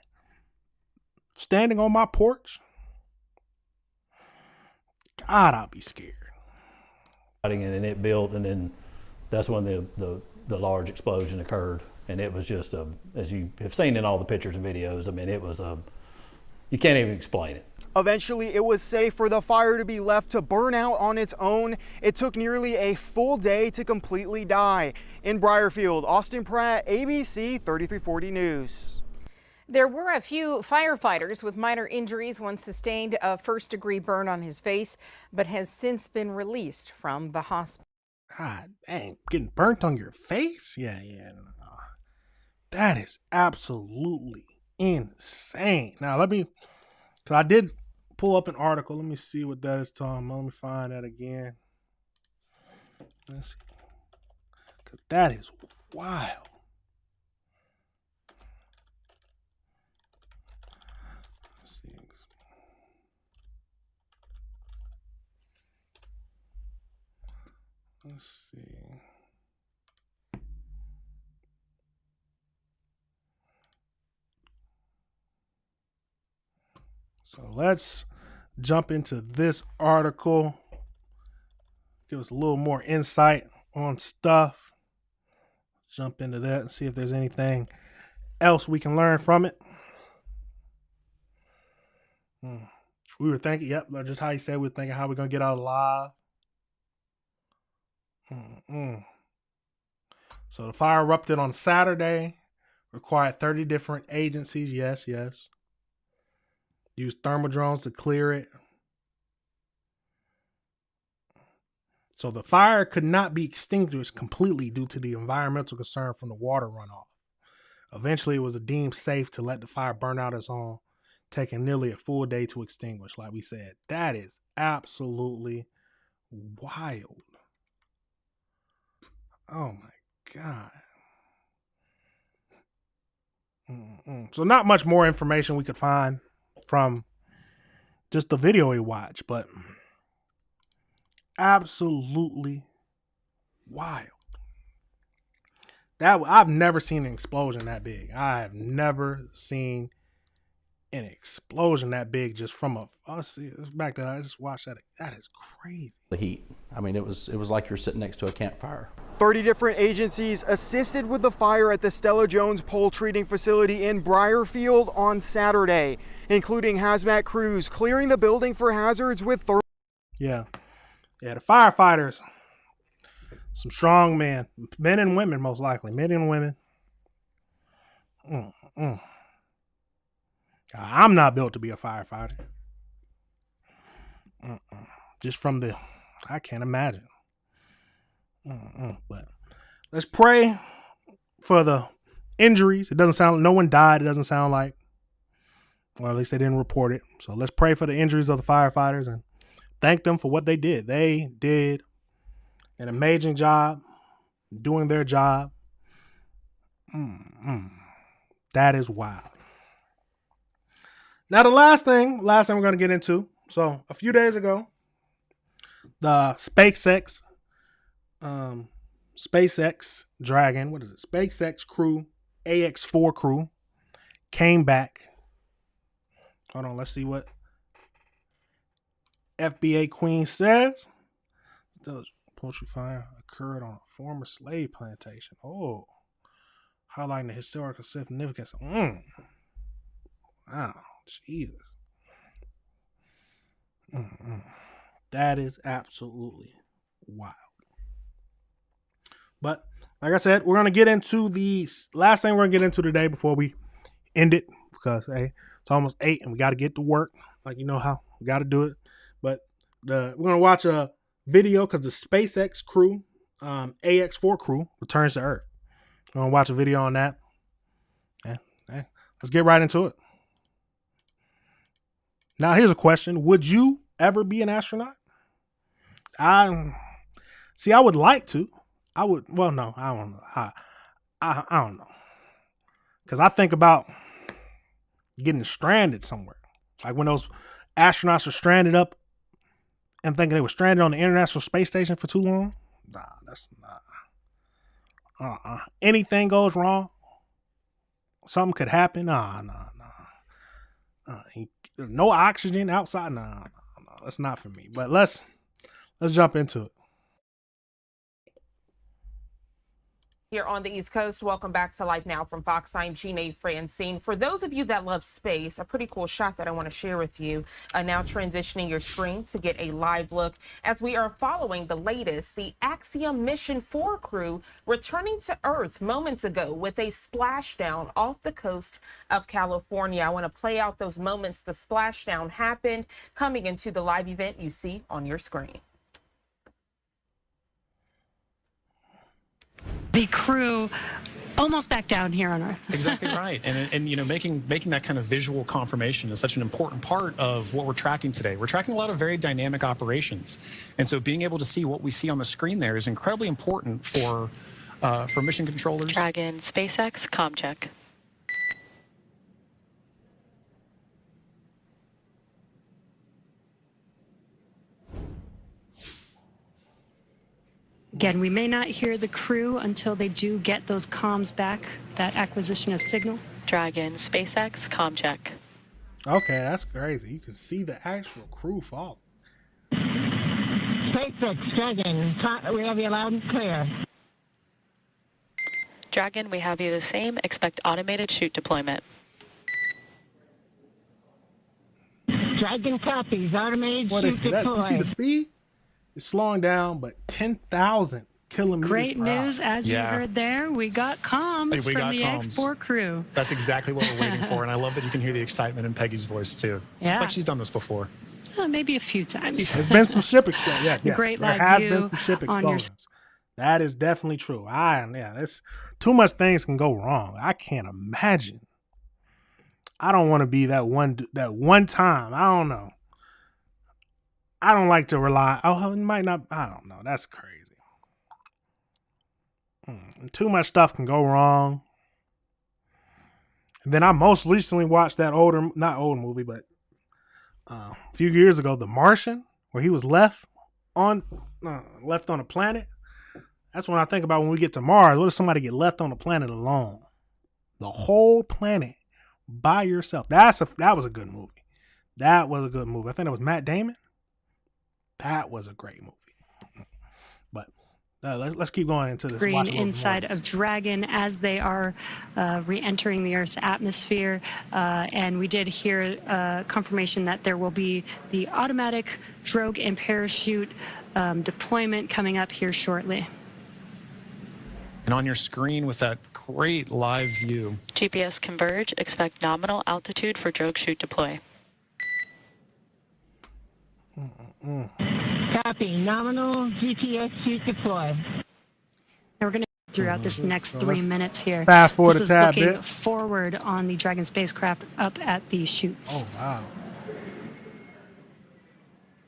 standing on my porch. God, I'll be scared. And it built, and then that's when the large explosion occurred. And it was just as you have seen in all the pictures and videos, I mean, it was you can't even explain it. Eventually, it was safe for the fire to be left to burn out on its own. It took nearly a full day to completely die. In Briarfield, Austin Pratt, ABC 3340 News. There were a few firefighters with minor injuries. One sustained a first-degree burn on his face, but has since been released from the hospital. God dang, getting burnt on your face? Yeah. No. That is absolutely insane. Now, because I did pull up an article. Let me see what that is talking about. Let me find that again. Let's see. Because that is wild. Let's see. So let's jump into this article. Give us a little more insight on stuff. Jump into that and see if there's anything else we can learn from it. We were thinking, yep, just how you said, we were thinking how we're going to get out alive. So the fire erupted on Saturday, required 30 different agencies. Yes. Used thermal drones to clear it. So the fire could not be extinguished completely due to the environmental concern from the water runoff. Eventually, it was deemed safe to let the fire burn out its own, taking nearly a full day to extinguish, like we said. That is absolutely wild. Oh my God. So not much more information we could find from just the video we watched, but absolutely wild. That I've never seen an explosion that big. I have never seen an explosion that big just from a. Back then, I just watched that. That is crazy. The heat. I mean, it was like you're sitting next to a campfire. 30 different agencies assisted with the fire at the Stella Jones pole treating facility in Briarfield on Saturday, including hazmat crews clearing the building for hazards with thermal. Yeah, the firefighters, some strong men and women, most likely, men and women. I'm not built to be a firefighter. Just from I can't imagine. But let's pray for the injuries. It doesn't sound, no one died. It doesn't sound like, well, at least they didn't report it. So let's pray for the injuries of the firefighters and thank them for what they did. They did an amazing job doing their job. That is wild. Now, the last thing we're going to get into. So a few days ago, the SpaceX Dragon, what is it? SpaceX crew, AX4 crew, came back. Hold on, let's see what FBA Queen says. The poultry fire occurred on a former slave plantation. Oh, highlighting the historical significance. Wow, Jesus. That is absolutely wild. But like I said, we're going to get into the last thing we're going to get into today before we end it, because hey, it's almost 8 and we got to get to work. Like, you know how we got to do it. But we're going to watch a video because the SpaceX crew, AX4 crew, returns to Earth. We're going to watch a video on that. Let's get right into it. Now, here's a question. Would you ever be an astronaut? I would like to. Well, no, I don't know. I don't know. Because I think about getting stranded somewhere. Like when those astronauts are stranded up and thinking they were stranded on the International Space Station for too long. Nah, that's not. Anything goes wrong, something could happen. Nah. No oxygen outside. No, that's not for me. But let's jump into it. Here on the East Coast, welcome back to Life Now from Fox. I'm Jeanne Francine. For those of you that love space, a pretty cool shot that I want to share with you. Now transitioning your screen to get a live look as we are following the latest. The Axiom Mission 4 crew returning to Earth moments ago with a splashdown off the coast of California. I want to play out those moments the splashdown happened, coming into the live event you see on your screen. The crew almost back down here on Earth. Exactly right. And you know, making that kind of visual confirmation is such an important part of what we're tracking today. We're tracking a lot of very dynamic operations. And so being able to see what we see on the screen there is incredibly important for mission controllers. Dragon, SpaceX, comm check. Again, we may not hear the crew until they do get those comms back, that acquisition of signal. Dragon, SpaceX, comm check. Okay, that's crazy. You can see the actual crew fall. SpaceX Dragon, we have you loud and clear. Dragon, we have you the same. Expect automated chute deployment. Dragon copies, automated chute deployed. You see the speed? It's slowing down, but 10,000 kilometers Great per hour. news, as you heard there. We got comms We from got the comms. X4 crew. That's exactly what we're waiting for, and I love that you can hear the excitement in Peggy's voice too. Yeah. It's like she's done this before. Maybe a few times. There's been some ship explosions. Yes. Great There live has view been some ship on your explosions. That is definitely true. There's too much things can go wrong. I can't imagine. I don't want to be that one time. I don't know. I don't like to rely. Oh, it might not. I don't know. That's crazy. Too much stuff can go wrong. And then I most recently watched that not old movie, but a few years ago, The Martian, where he was left on a planet. That's when I think about when we get to Mars. What if somebody get left on the planet alone? The whole planet by yourself. That was a good movie. That was a good movie. I think it was Matt Damon. That was a great movie. But let's keep going into this. Green inside of Dragon as they are re-entering the Earth's atmosphere. And we did hear confirmation that there will be the automatic drogue and parachute deployment coming up here shortly. And on your screen with that great live view. GPS converge. Expect nominal altitude for drogue chute deploy. Copy. Nominal GPS chute deploy. Now we're going to throughout this next 3 minutes here. Fast forward this a is tad looking bit. forward on the Dragon spacecraft up at the chutes. Oh, wow.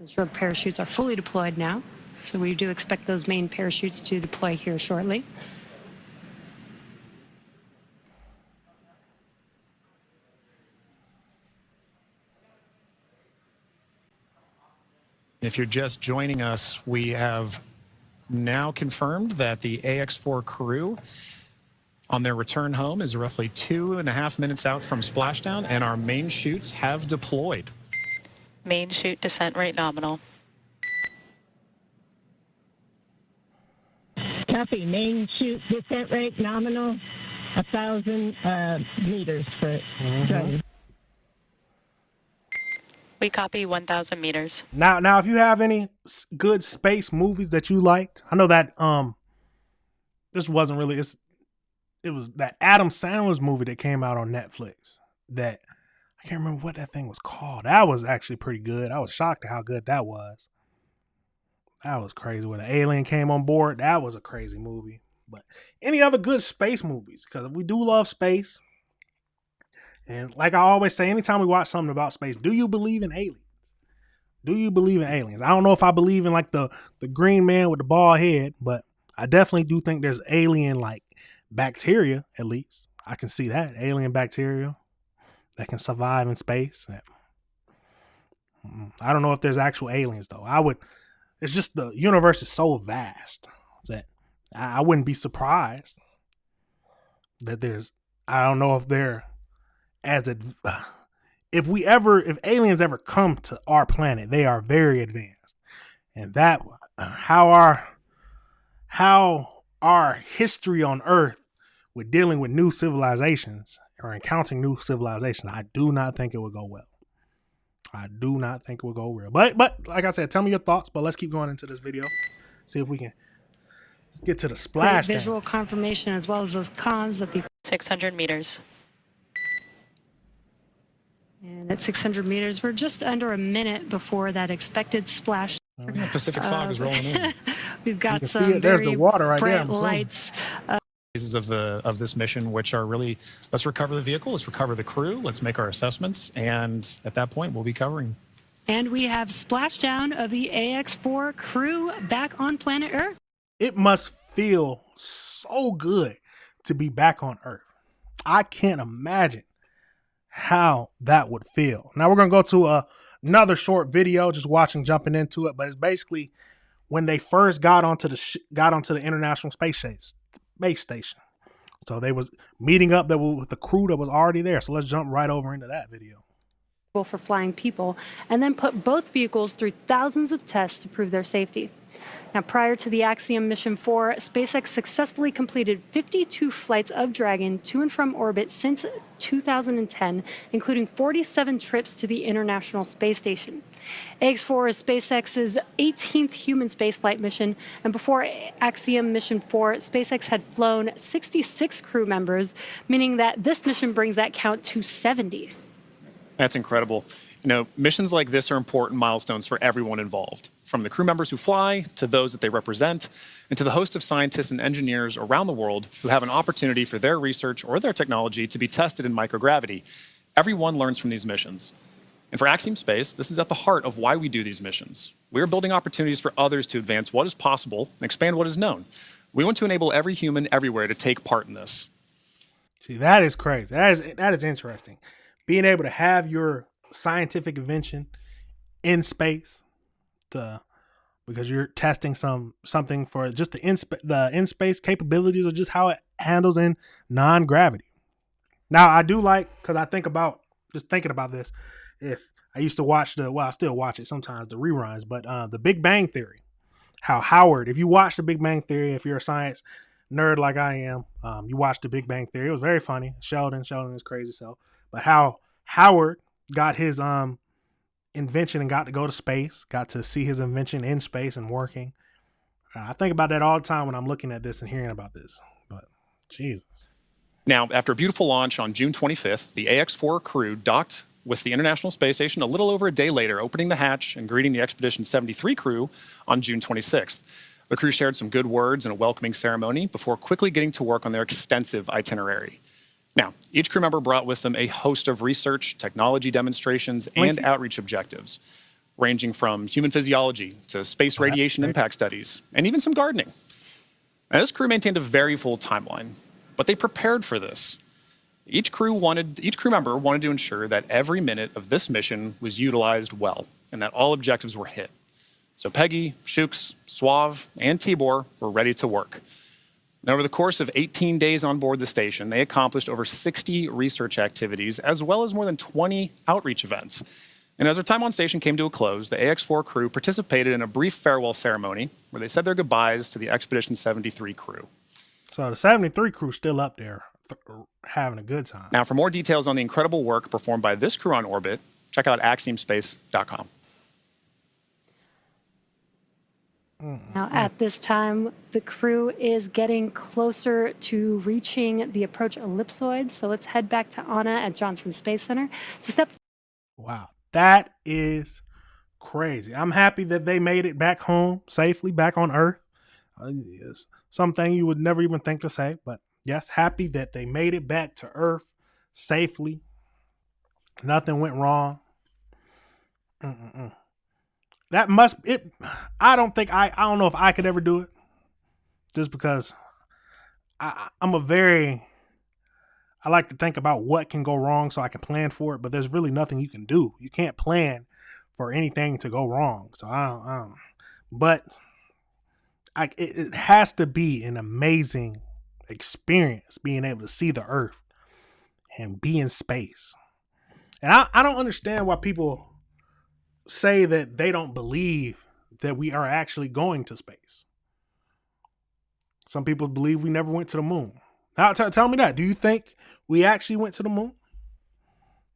The drogue parachutes are fully deployed now, so we do expect those main parachutes to deploy here shortly. If you're just joining us, we have now confirmed that the AX4 crew on their return home is roughly 2.5 minutes out from splashdown, and our main chutes have deployed. Main chute descent rate nominal. Copy. Main chute descent rate nominal, 1,000 meters for Dragon. We copy 1,000 meters. Now, if you have any good space movies that you liked, I know that this wasn't really. It was that Adam Sandler's movie that came out on Netflix. That I can't remember what that thing was called. That was actually pretty good. I was shocked at how good that was. That was crazy. When the alien came on board, that was a crazy movie. But any other good space movies? Because we do love space. And like I always say, anytime we watch something about space, do you believe in aliens? Do you believe in aliens? I don't know if I believe in like the green man with the bald head, but I definitely do think there's alien like bacteria, at least. I can see that. Alien bacteria that can survive in space. I don't know if there's actual aliens though. It's just the universe is so vast that I wouldn't be surprised that I don't know if they're if aliens ever come to our planet, they are very advanced, and that how our history on Earth with dealing with new civilizations or encountering new civilizations, I do not think it would go well. I do not think it would go well. But like I said, tell me your thoughts. But let's keep going into this video, see if we can get to the splash. Great visual confirmation as well as those comms that the 600 meters. And at 600 meters, we're just under a minute before that expected splash. Pacific fog is rolling in. We've got see some it. There's very the water right there, bright lights. Phases of this mission, which are really, let's recover the vehicle, let's recover the crew, let's make our assessments, and at that point, we'll be covering. And we have splashdown of the AX4 crew back on planet Earth. It must feel so good to be back on Earth. I can't imagine how that would feel. Now we're going to go to another short video, just jumping into it, but it's basically when they first got onto the International Space Station. So they was meeting up with the crew that was already there. So let's jump right over into that video. for flying people, and then put both vehicles through thousands of tests to prove their safety. Now, prior to the Axiom Mission 4, SpaceX successfully completed 52 flights of Dragon to and from orbit since 2010, including 47 trips to the International Space Station. AX-4 is SpaceX's 18th human spaceflight mission, and before Axiom Mission 4, SpaceX had flown 66 crew members, meaning that this mission brings that count to 70. That's incredible. You know, missions like this are important milestones for everyone involved, from the crew members who fly to those that they represent, and to the host of scientists and engineers around the world who have an opportunity for their research or their technology to be tested in microgravity. Everyone learns from these missions. And for Axiom Space, this is at the heart of why we do these missions. We're building opportunities for others to advance what is possible and expand what is known. We want to enable every human everywhere to take part in this. See, that is crazy. That is interesting. Being able to have your scientific invention in space, because you're testing something for just the in-space capabilities or just how it handles in non-gravity. Now, I do like, because I think about, just thinking about this, if I used to watch I still watch it sometimes, the reruns, but the Big Bang Theory, how Howard, if you watch the Big Bang Theory, if you're a science nerd like I am, you watch the Big Bang Theory. It was very funny. Sheldon is crazy self, but how Howard got his invention and got to go to space, got to see his invention in space and working. I think about that all the time when I'm looking at this and hearing about this. But, Jesus. Now, after a beautiful launch on June 25th, the AX-4 crew docked with the International Space Station a little over a day later, opening the hatch and greeting the Expedition 73 crew on June 26th. The crew shared some good words and a welcoming ceremony before quickly getting to work on their extensive itinerary. Now, each crew member brought with them a host of research, technology demonstrations, and outreach objectives, ranging from human physiology to space radiation impact studies, and even some gardening. Now, this crew maintained a very full timeline, but they prepared for this. Each crew member wanted to ensure that every minute of this mission was utilized well, and that all objectives were hit. So Peggy, Shooks, Suave, and Tibor were ready to work. And over the course of 18 days on board the station, they accomplished over 60 research activities, as well as more than 20 outreach events. And as their time on station came to a close, the AX-4 crew participated in a brief farewell ceremony where they said their goodbyes to the Expedition 73 crew. So the 73 crew still up there having a good time. Now, for more details on the incredible work performed by this crew on orbit, check out axiomspace.com. Now, at this time, the crew is getting closer to reaching the approach ellipsoid. So let's head back to Anna at Johnson Space Center to step. Wow, that is crazy. I'm happy that they made it back home safely, back on Earth. Something you would never even think to say, but yes, happy that they made it back to Earth safely. Nothing went wrong. That must it. I don't know if I could ever do it, just because I like to think about what can go wrong so I can plan for it. But there's really nothing you can do. You can't plan for anything to go wrong. So I don't. But it has to be an amazing experience being able to see the Earth and be in space. And I don't understand why people say that they don't believe that we are actually going to space. Some people believe we never went to the moon. Now, tell me that. Do you think we actually went to the moon?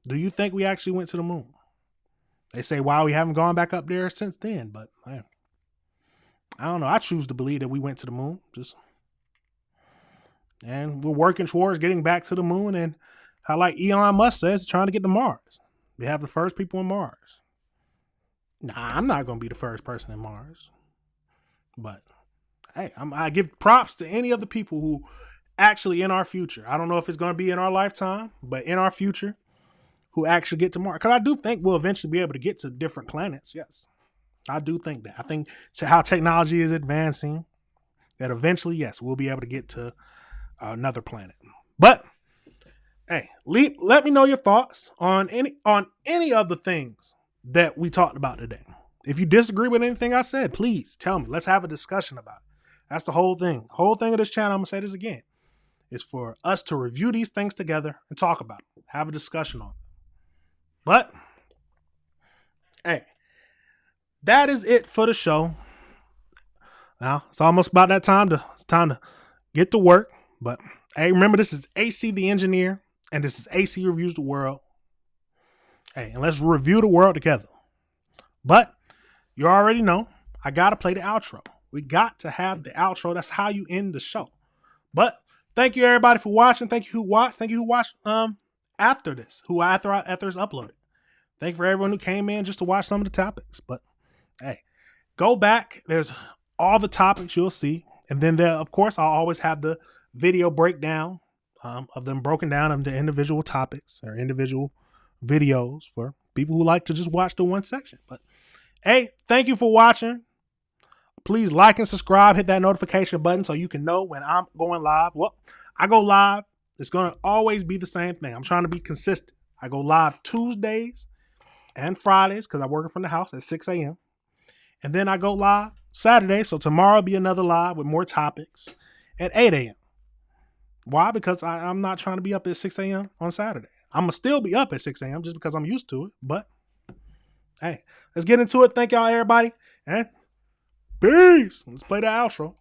Do you think we actually went to the moon? They say, wow, we haven't gone back up there since then. But I don't know. I choose to believe that we went to the moon. And we're working towards getting back to the moon. And how, like Elon Musk says, trying to get to Mars. We have the first people on Mars. Nah, I'm not going to be the first person in Mars. But, hey, I give props to any of the people who actually in our future. I don't know if it's going to be in our lifetime, but in our future, who actually get to Mars. Because I do think we'll eventually be able to get to different planets, yes. I do think that. I think how technology is advancing, that eventually, yes, we'll be able to get to another planet. But, hey, let me know your thoughts on any of the things that we talked about today. If you disagree with anything I said, please tell me. Let's have a discussion about it. That's the whole thing. The whole thing of this channel, I'm going to say this again, is for us to review these things together and talk about them. Have a discussion on them. But hey, that is it for the show. Now, it's almost about that time to get to work. But hey, remember, this is AC the Engineer, and this is AC Reviews the World. Hey, and let's review the world together. But you already know, I got to play the outro. We got to have the outro. That's how you end the show. But thank you, everybody, for watching. Thank you who watched. Thank you who watched after this, after it's uploaded. Thank you for everyone who came in just to watch some of the topics. But hey, go back. There's all the topics you'll see. And then there, of course, I'll always have the video breakdown of them broken down into individual topics or individual videos for people who like to just watch the one section. But hey, thank you for watching. Please like and subscribe. Hit that notification button so you can know when I'm going live. Well, I go live. It's going to always be the same thing. I'm trying to be consistent. I go live Tuesdays and Fridays because I'm working from the house at 6 a.m. And then I go live Saturday. So tomorrow will be another live with more topics at 8 a.m. Why? Because I'm not trying to be up at 6 a.m. on Saturday. I'm going to still be up at 6 a.m. just because I'm used to it. But hey, let's get into it. Thank y'all, everybody. And peace. Let's play the outro.